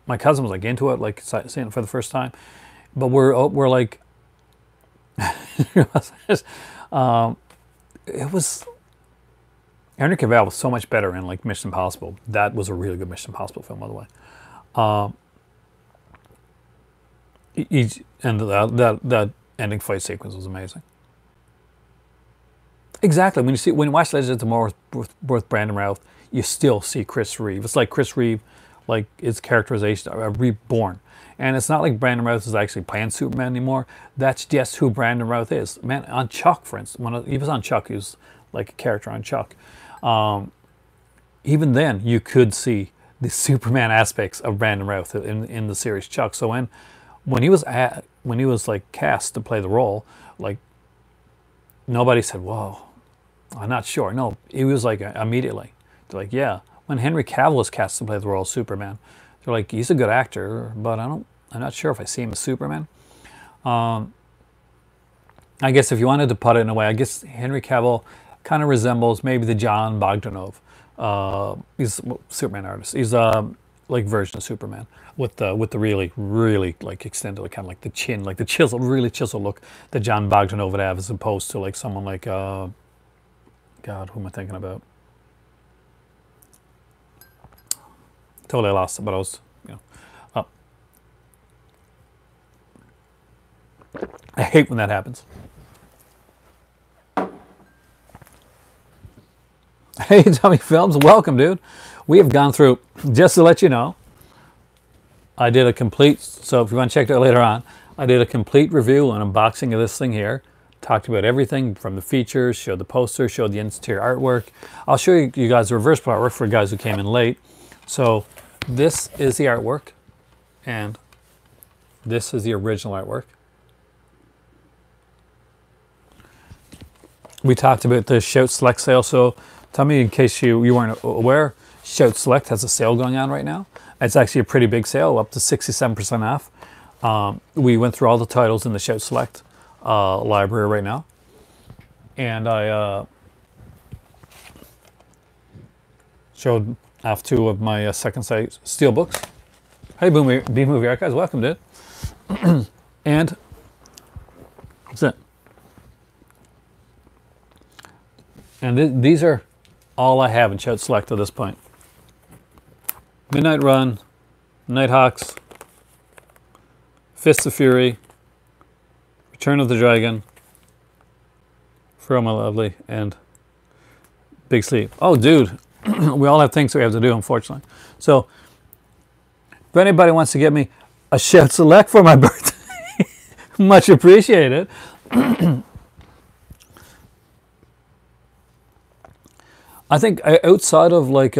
my cousin was like into it, like seeing it for the first time. But we're like, it was. Henry Cavill was so much better in like Mission Impossible. That was a really good Mission Impossible film, by the way. And that ending fight sequence was amazing. Exactly. When you watch Legends of Tomorrow with Brandon Routh, you still see Chris Reeve. It's like Chris Reeve, like his characterization, reborn. And it's not like Brandon Routh is actually playing Superman anymore. That's just who Brandon Routh is. Man, on Chuck, for instance, when he was on Chuck, he was like a character on Chuck. Even then, you could see the Superman aspects of Brandon Routh in the series Chuck. So when he was like cast to play the role, like nobody said, "Whoa, I'm not sure." No, he was like immediately. They're like, "Yeah." When Henry Cavill was cast to play the role of Superman, they're like, "He's a good actor, but I'm not sure if I see him as Superman." I guess if you wanted to put it in a way, I guess Henry Cavill kind of resembles maybe the John Bogdanove. He's a Superman artist. He's like version of Superman with the really like extended, like, kind of like the chin, like the really chisel look that John Bogdanove would have, as opposed to like someone like God, who am I thinking about? Totally lost it, but I was, I hate when that happens. Hey, Tommy Films, welcome, dude. We have gone through, just to let you know, I did a complete, so if you want to check that later on, I did a complete review and unboxing of this thing here. Talked about everything from the features, showed the poster, showed the interior artwork. I'll show you guys the reverse artwork for guys who came in late. So this is the artwork, and this is the original artwork. We talked about the Shout Select sale, so tell me, in case you weren't aware, Shout Select has a sale going on right now. It's actually a pretty big sale, up to 67% off. We went through all the titles in the Shout Select library right now. And I showed off two of my second sight steel books. Hey, B-Movie Archives, welcome, dude. And that's it. And these are all I have in Shout Select at this point. Midnight Run, Nighthawks, Fists of Fury, Return of the Dragon, For My Lovely, and Big Sleep. Oh, dude, we all have things we have to do, unfortunately. So, if anybody wants to get me a Shout Select for my birthday, much appreciated. I think outside of like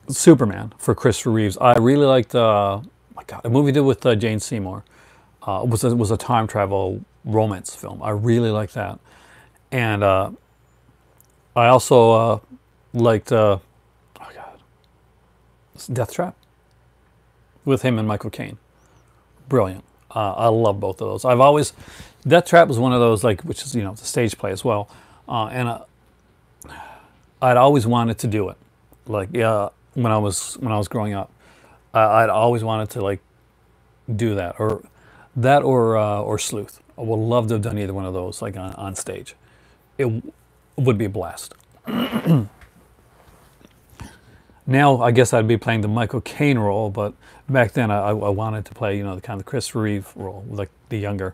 Superman for Christopher Reeves, I really liked my God, a movie he did with Jane Seymour. It was a time travel romance film. I really like that. And I also liked, oh God, Death Trap with him and Michael Caine. Brilliant. I love both of those. I've always, Death Trap was one of those, like, which is, you know, the stage play as well. And I'd always wanted to do it. Like, yeah, when I was growing up, I'd always wanted to, like, do that, or Sleuth. I would love to have done either one of those, like, on stage. It would be a blast. Now, I guess I'd be playing the Michael Caine role, but back then I wanted to play, you know, the kind of Chris Reeve role, like the younger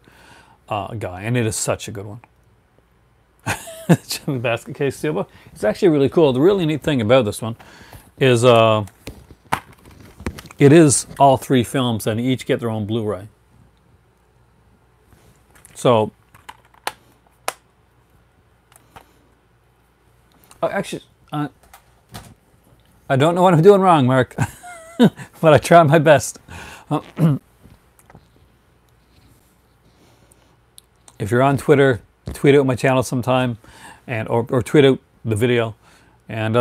guy, and it is such a good one. Jimmy Basket Case Steelbook. It's actually really cool. The really neat thing about this one is it is all 3 films, and each get their own Blu-ray. So, actually, I don't know what I'm doing wrong, Mark, but I tried my best. If you're on Twitter, tweet out my channel sometime, and or tweet out the video, and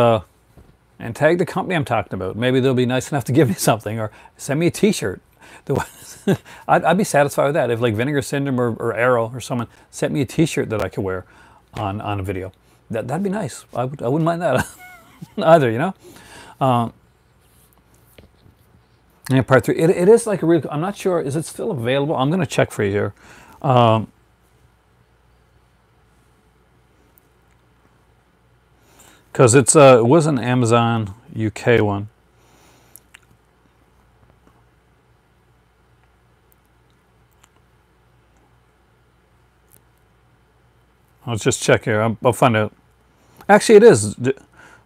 tag the company I'm talking about. Maybe they'll be nice enough to give me something, or send me a T-shirt. I'd be satisfied with that. If, like, Vinegar Syndrome or Arrow or someone sent me a T-shirt that I could wear on a video, that'd be nice. I wouldn't mind that either, you know. And part 3, it is like a real. I'm not sure. Is it still available? I'm going to check for you here. Because it was an Amazon UK one. Let's just check here. I'll find out. Actually, it is.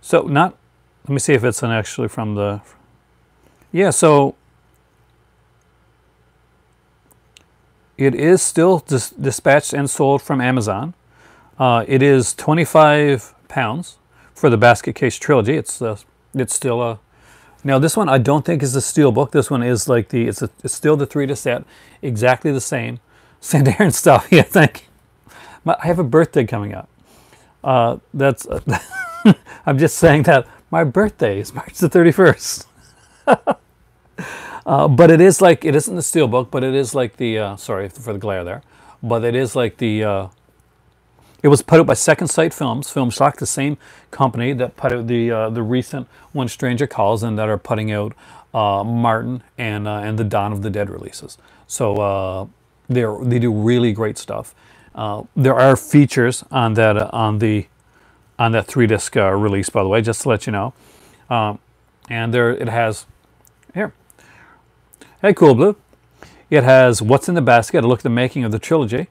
So not. Let me see if it's actually from the. Yeah. So it is still dispatched and sold from Amazon. It is £25 for the Basket Case Trilogy. It's still a. Now this one I don't think is a steelbook. This one is like it's still the 3-disc set, exactly the same, St. Aaron stuff. Yeah, thank you. I have a birthday coming up. That's. I'm just saying that my birthday is March the 31st. But it is like, it isn't the steelbook, but it is like the. Sorry for the glare there, but it is like the. It was put out by Second Sight Films, Film Shock, the same company that put out the recent When Stranger Calls, and that are putting out Martin and the Dawn of the Dead releases. So they do really great stuff. There are features on that 3-disc release, by the way, just to let you know. And there it has here. Hey, Cool Blue. It has What's in the Basket, a look at the making of the trilogy.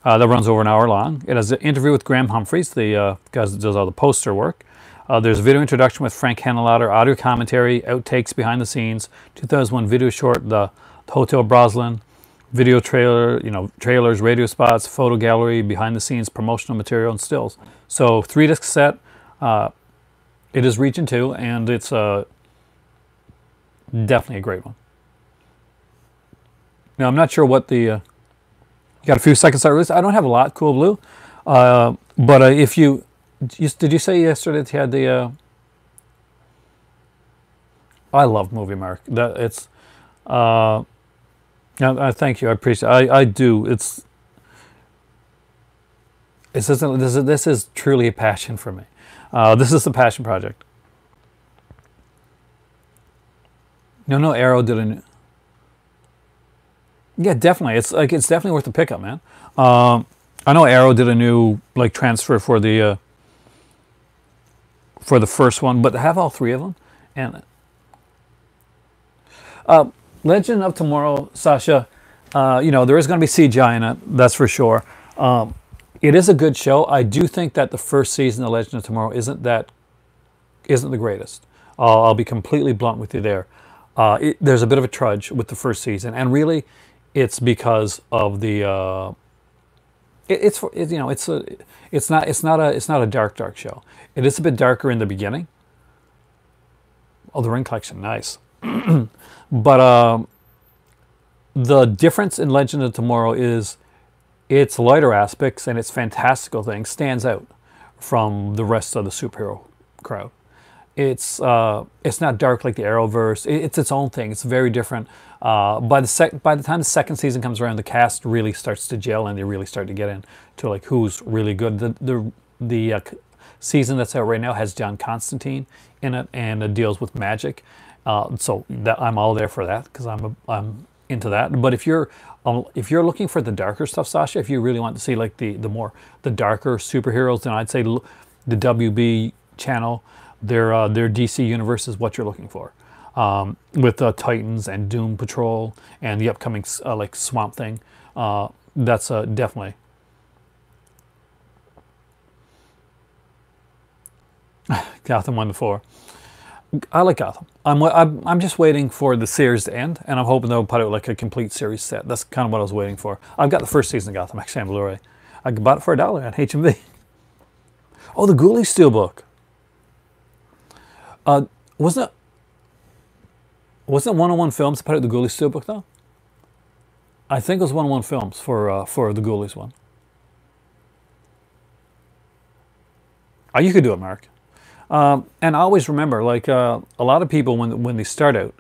That runs over an hour long. It has an interview with Graham Humphreys, the guy that does all the poster work. There's a video introduction with Frank Henenlotter, audio commentary, outtakes behind the scenes, 2001 video short, the Hotel Broslin, video trailer, trailers, radio spots, photo gallery, behind the scenes, promotional material, and stills. So 3-disc set. It is Region 2, and it's definitely a great one. Now I'm not sure what the. Got a few Second Sight releases. I don't have a lot, Cool Blue. But if you did you say yesterday that you had the? I love Movie Mark. That it's. Thank you. I appreciate. I do. This is truly a passion for me. This is the passion project. No, Arrow did a. Yeah, definitely. It's definitely worth the pickup, man. I know Arrow did a new transfer for the first one, but to have all 3 of them, and Legend of Tomorrow, Sasha, there is going to be CGI in it, that's for sure. It is a good show. I do think that the first season of Legend of Tomorrow isn't the greatest. I'll be completely blunt with you there. There's a bit of a trudge with the first season, and really. It's because of the. It's not a dark show. It is a bit darker in the beginning. Oh, the ring collection, nice. But the difference in Legend of Tomorrow is its lighter aspects and its fantastical things stands out from the rest of the superhero crowd. It's not dark like the Arrowverse. It's its own thing. It's very different. By the time the second season comes around, the cast really starts to gel and they really start to get into like who's really good. The season that's out right now has John Constantine in it, and it deals with magic. So that I'm all there for that because I'm into that. But if you're looking for the darker stuff, Sasha, if you really want to see like the darker superheroes, then I'd say the WB channel. Their DC universe is what you're looking for, with Titans and Doom Patrol and the upcoming like Swamp Thing. That's definitely. Gotham 1 to 4. I like Gotham. I'm just waiting for the series to end, and I'm hoping they'll put out like a complete series set. That's kind of what I was waiting for. I've got the first season of Gotham actually on Blu-ray. I bought it for $1 at HMV. Oh, the Ghoulies Steelbook. Wasn't it 101 Films that put out the Ghoulies Steelbook though? I think it was 101 Films for the Ghoulies one. Oh, you could do it, Mark. And I always remember, like a lot of people when they start out,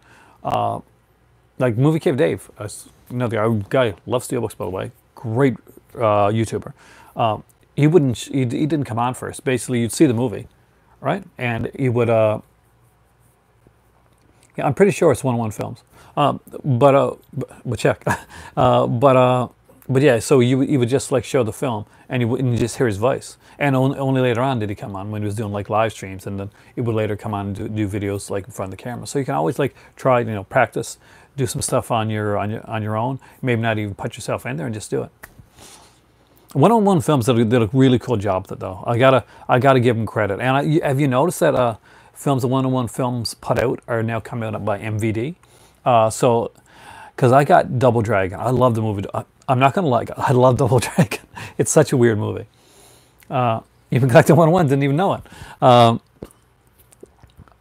like Movie Cave Dave, another guy, loves steelbooks by the way, great YouTuber. He didn't come on first. Basically, you'd see the movie, right? And he would. Yeah, I'm pretty sure it's 101 Films. But check. But yeah, so you would just like show the film, and you wouldn't just hear his voice. And only later on did he come on when he was doing like live streams, and then he would later come on and do videos like in front of the camera. So you can always like try, practice, do some stuff on your own. Maybe not even put yourself in there and just do it. 101 Films did a really cool job with it though. I gotta give them credit. And have you noticed that films that 101 Films put out are now coming out by MVD? So, because I got Double Dragon. I love the movie. I'm not gonna lie, I love Double Dragon. It's such a weird movie. Even Collector 101 didn't even know it.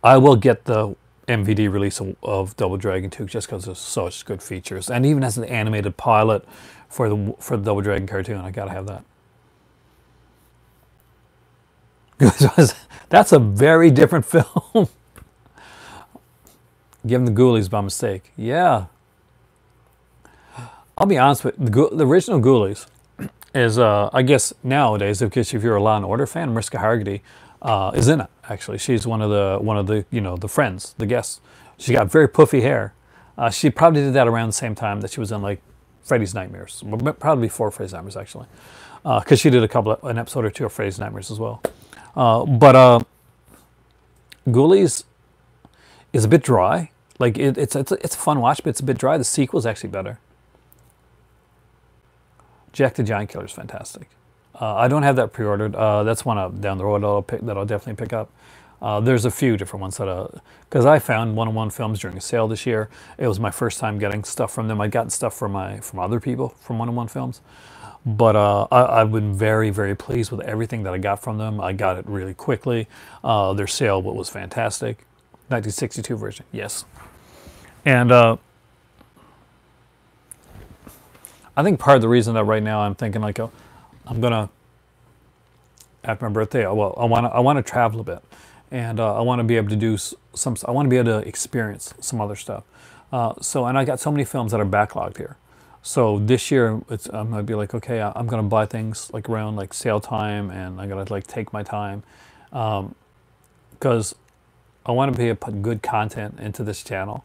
I will get the MVD release of Double Dragon 2 just because there's such good features, and even as an animated pilot for the Double Dragon cartoon, I gotta have that. That's a very different film. Give him the Ghoulies by mistake. Yeah. I'll be honest with you, the original Ghoulies is, I guess nowadays, if you're a Law and Order fan, Mariska Hargitay is in it. Actually, she's one of the the friends, the guests. She got very puffy hair. She probably did that around the same time that she was in like Freddy's Nightmares, probably before Freddy's Nightmares actually, because she did an episode or two of Freddy's Nightmares as well. But Ghoulies is a bit dry. Like it's a fun watch, but it's a bit dry. The sequel is actually better. Jack the Giant Killer is fantastic. I don't have that pre-ordered. That's one down the road that I'll definitely pick up. There's a few different ones that because I found 101 Films during a sale this year. It was my first time getting stuff from them. I'd gotten stuff from other people from 101 Films. But I've been very, very pleased with everything that I got from them. I got it really quickly. Their sale was fantastic. 1962 version, yes. And I think part of the reason that right now I'm thinking like, I'm gonna, after my birthday, I want to travel a bit, and I want to be able to do I want to be able to experience some other stuff. And I got so many films that are backlogged here. So this year, I'm gonna be like, okay, I'm gonna buy things like around like sale time, and I'm gonna like take my time, because I want to be able to put good content into this channel.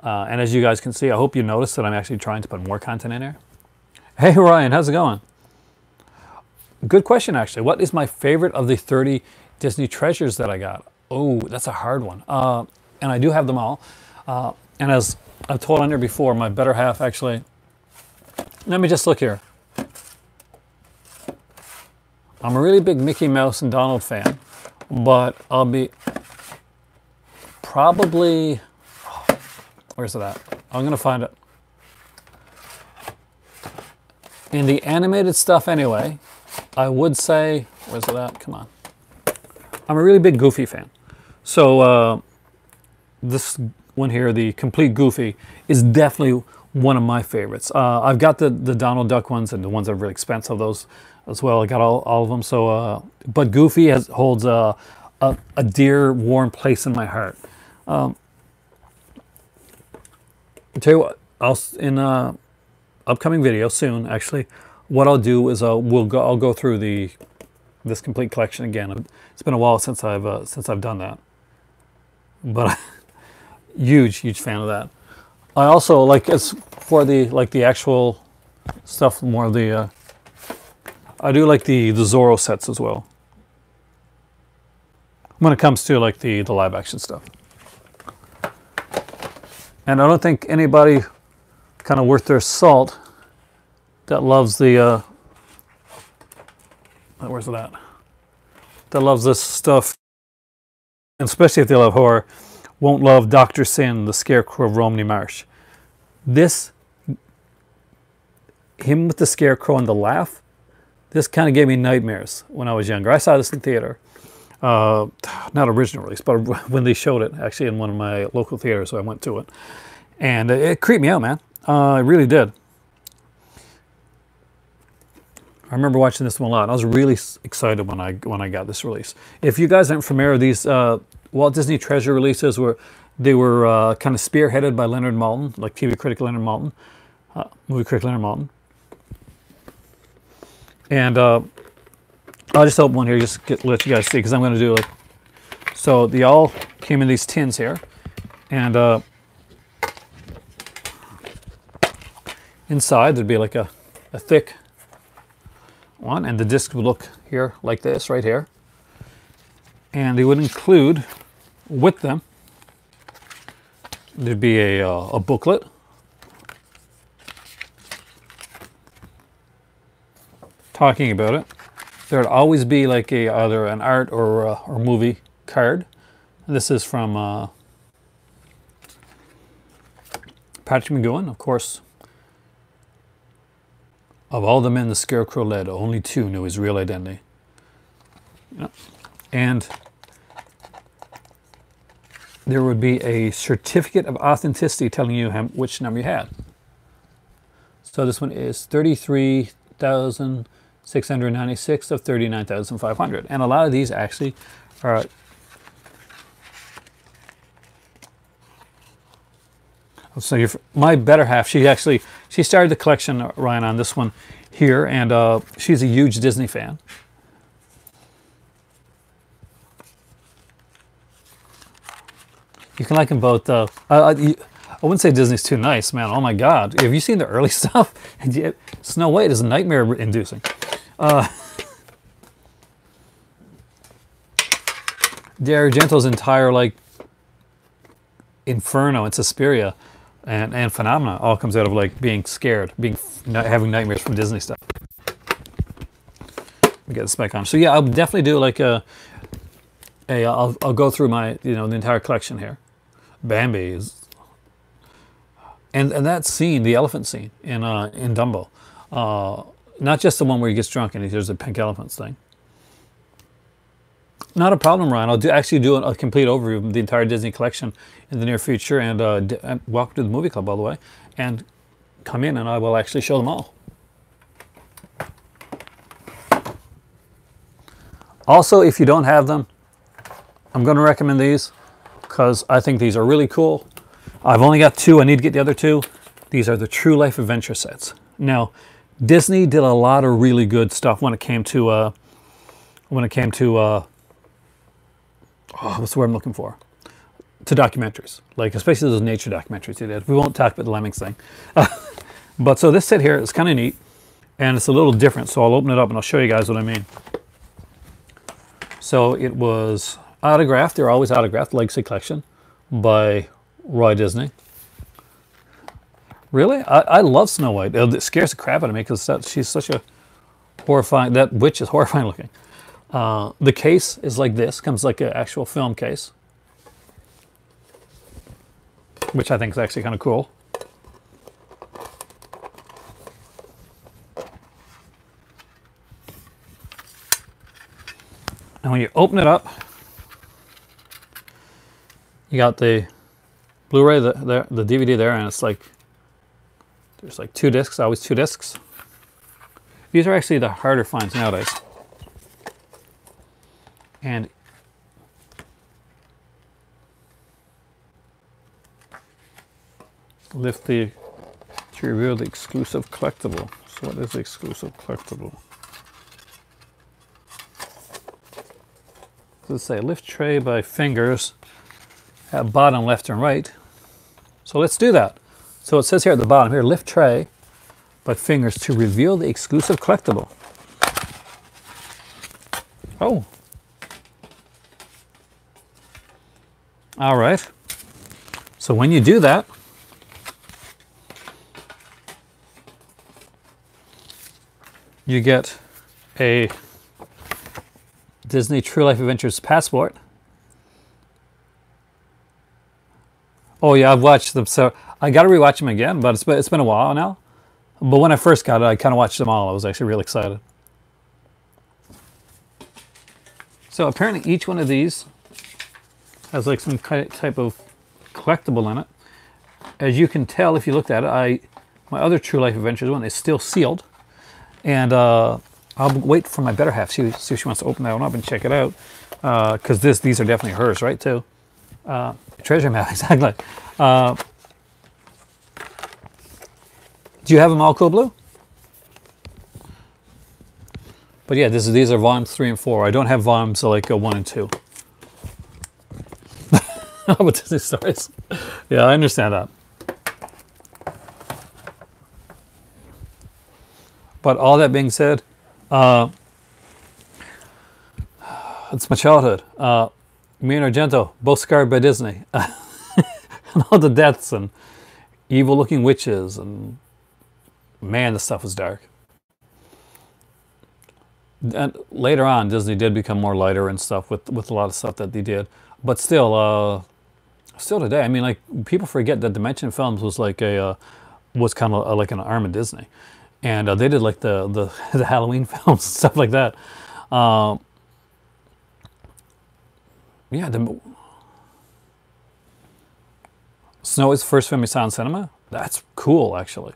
And as you guys can see, I hope you noticed that I'm actually trying to put more content in there. Hey Ryan, how's it going? Good question actually. What is my favorite of the 30 Disney treasures that I got? Oh, that's a hard one. And I do have them all. And as I've told on there before, my better half actually. Let me just look here. I'm a really big Mickey Mouse and Donald fan, but I'll be probably, where's it at? I'm gonna find it. In the animated stuff anyway, I would say, where's it at? Come on. I'm a really big Goofy fan. So this one here, the Complete Goofy, is definitely one of my favorites. I've got the Donald Duck ones and the ones that are really expensive, those as well. I got all of them. So, but Goofy holds a dear, warm place in my heart. I'll tell you what, in a upcoming video soon, actually, what I'll do is I'll go through this complete collection again. It's been a while since I've done that, but huge fan of that. I also like, as for the actual stuff, more of the I do like the Zorro sets as well when it comes to like the live action stuff. And I don't think anybody kind of worth their salt that loves the where's it at? That loves this stuff, and especially if they love horror, won't love Dr. Sin, the Scarecrow of Romney Marsh. Him with the Scarecrow and the laugh, this kind of gave me nightmares when I was younger. I saw this in theater. Not original release, but when they showed it, actually, in one of my local theaters, so I went to it. And it creeped me out, man. It really did. I remember watching this one a lot. I was really excited when I got this release. If you guys aren't familiar, these Walt Disney Treasure releases were kind of spearheaded by Leonard Maltin, like TV critic Leonard Maltin, movie critic Leonard Maltin. And I'll just open one here, just let you guys see, because I'm going to do like, so they all came in these tins here, and inside there'd be like a thick one, and the disc would look here like this right here, and they would include with them, there'd be a booklet talking about it. There'd always be like either an art or movie card. This is from Patrick McGowan, of course. Of all the men the Scarecrow led, only 2 knew his real identity. Yep. And there would be a certificate of authenticity telling you which number you had. So this one is 33,696 of 39,500. And a lot of these actually are... So my better half, she started the collection, Ryan, on this one here, and she's a huge Disney fan. You can like them both. I wouldn't say Disney's too nice, man. Oh my God, have you seen the early stuff? Snow White is nightmare-inducing. D'Argento's entire like Inferno and Suspiria and Phenomena all comes out of like being scared, having nightmares from Disney stuff. Let me get this back on. So yeah, I'll definitely do like I'll go through my the entire collection here. Bambi is, and that scene, the elephant scene in Dumbo, not just the one where he gets drunk and there's a pink elephants thing. Not a problem, Ryan. I'll actually do a complete overview of the entire Disney collection in the near future, and welcome to the movie club, by the way, and come in and I will actually show them all. Also, if you don't have them, I'm going to recommend these because I think these are really cool. I've only got 2. I need to get the other 2. These are the True Life Adventure sets. Now, Disney did a lot of really good stuff when it came to what's the word I'm looking for? To documentaries, like especially those nature documentaries they did. We won't talk about the lemmings thing. But so this set here is kind of neat, and it's a little different. So I'll open it up and I'll show you guys what I mean. So it was autographed. They're always autographed, Legacy Collection by Roy Disney. Really? I love Snow White. It scares the crap out of me because she's such a horrifying, that witch is horrifying looking. The case is like this, comes like an actual film case, which I think is actually kind of cool. And when you open it up, you got the Blu-ray, the DVD there, and it's like There's like 2 discs, always 2 discs. These are actually the harder finds nowadays. And lift the to reveal the exclusive collectible. So what is the exclusive collectible? Does it say lift tray by fingers at bottom left and right? So let's do that. So it says here at the bottom here, lift tray by fingers to reveal the exclusive collectible. Oh. All right. So when you do that, you get a Disney True Life Adventures passport. Oh yeah, I've watched them, so I got to rewatch them again, but it's been a while now. But when I first got it, I kind of watched them all. I was actually really excited. So apparently each one of these has like some type of collectible in it. As you can tell if you looked at it, my other True Life Adventures one is still sealed. And I'll wait for my better half, see if she wants to open that one up and check it out. Because these are definitely hers, right, too? Treasure map, exactly. Do you have them all cool blue? But yeah, these are volumes 3 and 4. I don't have volumes like 1 and 2. But Disney stories. Yeah, I understand that. But all that being said, it's my childhood. Me and Argento, both scarred by Disney. And all the deaths and evil-looking witches, and man, the stuff was dark. And later on, Disney did become more lighter and stuff with a lot of stuff that they did. But still today, I mean, like, people forget that Dimension Films was like was kind of like an arm of Disney. And they did like the Halloween films and stuff like that. Yeah, Snow is the first film you saw in cinema? That's cool, actually.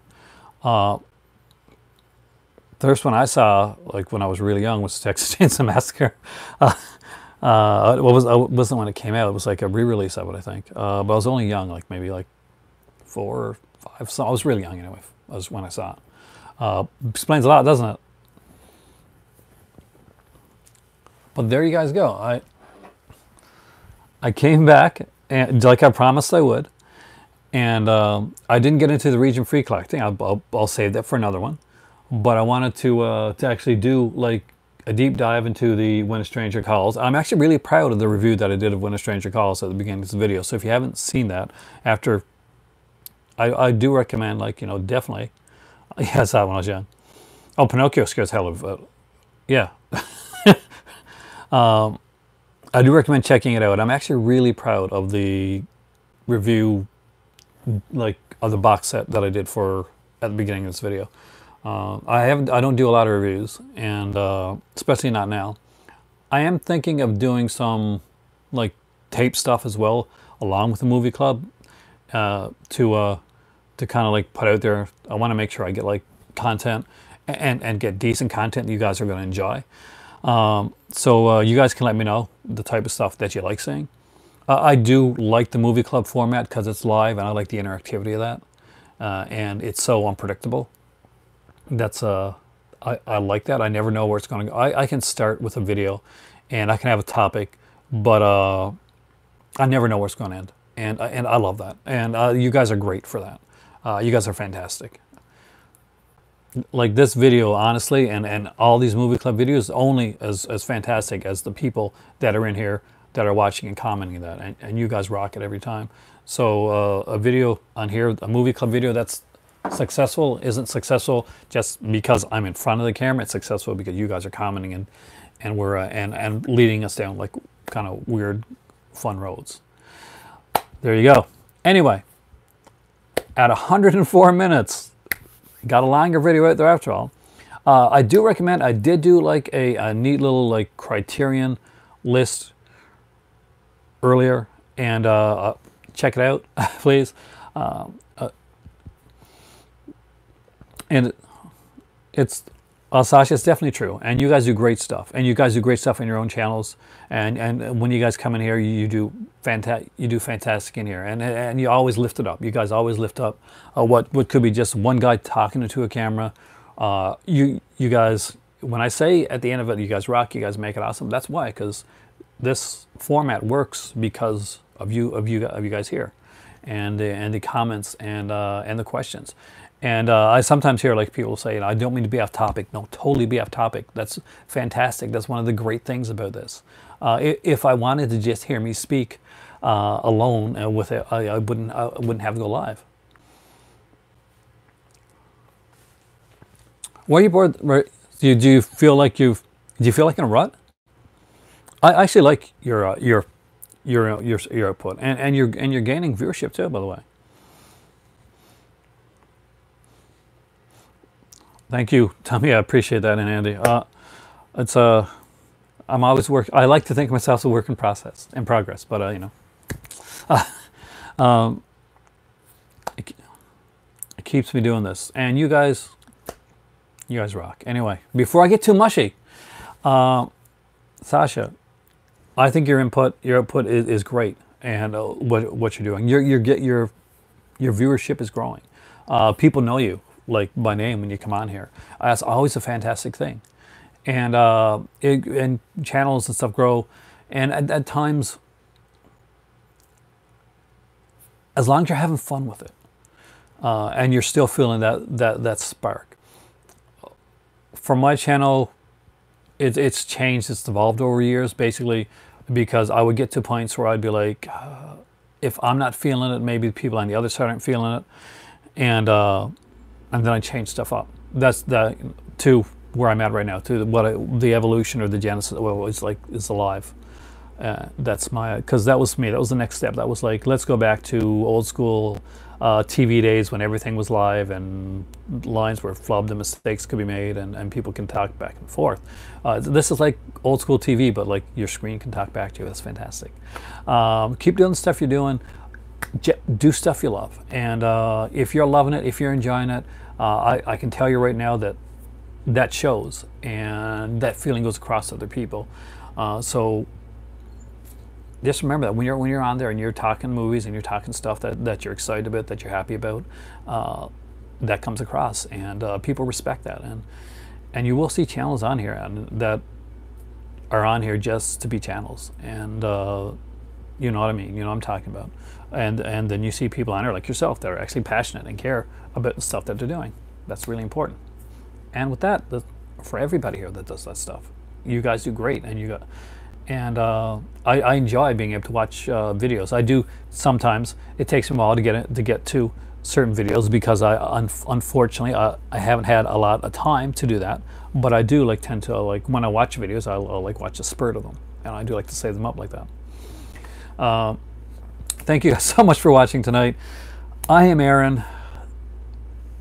The first one I saw, like when I was really young, was Texas Chainsaw Massacre. It wasn't when it came out. It was like a re-release of it, I think. But I was only young, like maybe like 4 or 5. So I was really young anyway. Was when I saw it. Explains a lot, doesn't it? But there you guys go. I came back, and like I promised I would, and I didn't get into the region-free collecting. I'll save that for another one. But I wanted to actually do like a deep dive into the When a Stranger Calls. I'm actually really proud of the review that I did of When a Stranger Calls at the beginning of this video. So if you haven't seen that, I do recommend, like, definitely. Yeah, I saw it when I was young. Oh, Pinocchio scares hell of it. Yeah. I do recommend checking it out. I'm actually really proud of the review, like, of the box set that I did at the beginning of this video. I don't do a lot of reviews, and especially not now. I am thinking of doing some like tape stuff as well, along with the movie club, to kind of like put out there. I want to make sure I get like content and get decent content that you guys are going to enjoy. So you guys can let me know the type of stuff that you like seeing. I do like the movie club format because it's live, and I like the interactivity of that. And it's so unpredictable. That's I like that. I never know where it's going to go. I can start with a video, and I can have a topic, but I never know where it's going to end. And I love that. And you guys are great for that. You guys are fantastic. Like this video, honestly, and all these movie club videos, only as fantastic as the people that are in here that are watching and commenting that. And you guys rock it every time. So a video on here, a movie club video that's successful isn't successful just because I'm in front of the camera. It's successful because you guys are commenting and we're and leading us down like kind of weird, fun roads. There you go. Anyway, at 104 minutes, got a longer video out there after all. I do recommend. I did do like a neat little like criterion list earlier, and check it out, please. And it's Sasha, it's definitely true, and you guys do great stuff, and you guys do great stuff in your own channels, and when you guys come in here, you do fantastic in here, and you always lift it up. You guys always lift up what could be just one guy talking into a camera. You guys, when I say at the end of it, you guys rock, you guys make it awesome. That's why, because this format works because of you guys here, and the comments and the questions. And I sometimes hear like people say, I don't mean to be off topic. No, totally be off topic. That's fantastic. That's one of the great things about this. If I wanted to just hear me speak alone with it, I wouldn't have to go live. Were you bored? Right? Do you feel like do you feel like in a rut? I actually like your output, and you're gaining viewership too, by the way. Thank you, Tommy. I appreciate that, and Andy. It's I'm always I like to think of myself as a work in progress, but you know, it keeps me doing this, and you guys rock. Anyway, before I get too mushy, Sasha, I think your output is great, and what you're doing, your viewership is growing. People know you like by name when you come on here. That's always a fantastic thing, and and channels and stuff grow, and at times, as long as you're having fun with it, and you're still feeling that spark. For my channel, it's changed, it's evolved over years, basically because I would get to points where I'd be like, if I'm not feeling it, maybe the people on the other side aren't feeling it, and then I change stuff up. That's to where I'm at right now, to the evolution or the genesis. Well, it's alive. That's because that was me. That was the next step. That was like, let's go back to old school TV days when everything was live and lines were flubbed and mistakes could be made and people can talk back and forth. This is like old school TV, but like your screen can talk back to you. That's fantastic. Keep doing the stuff you're doing. Do stuff you love, and if you're loving it, if you're enjoying it, I can tell you right now that shows, and that feeling goes across to other people. So just remember that when you're on there and you're talking movies and you're talking stuff that you're excited about, that you're happy about, that comes across, and people respect that, and you will see channels on here that are on here just to be channels, and you know what I mean, you know what I'm talking about, and then you see people on here like yourself that are actually passionate and care about the stuff that they're doing. That's really important. And with that, for everybody here that does that stuff, you guys do great, and I enjoy being able to watch videos. I do sometimes. It takes me a while to get to certain videos because unfortunately I haven't had a lot of time to do that. But I do tend to when I watch videos, I'll like watch a spurt of them, and I do like to save them up like that. Thank you so much for watching tonight. I am Aaron.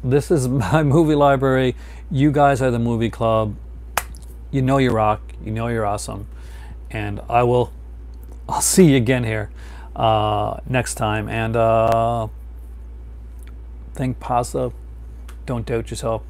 This is my movie library. You guys are the movie club. You know you rock. You know you're awesome. And I'll see you again here next time. And think positive. Don't doubt yourself.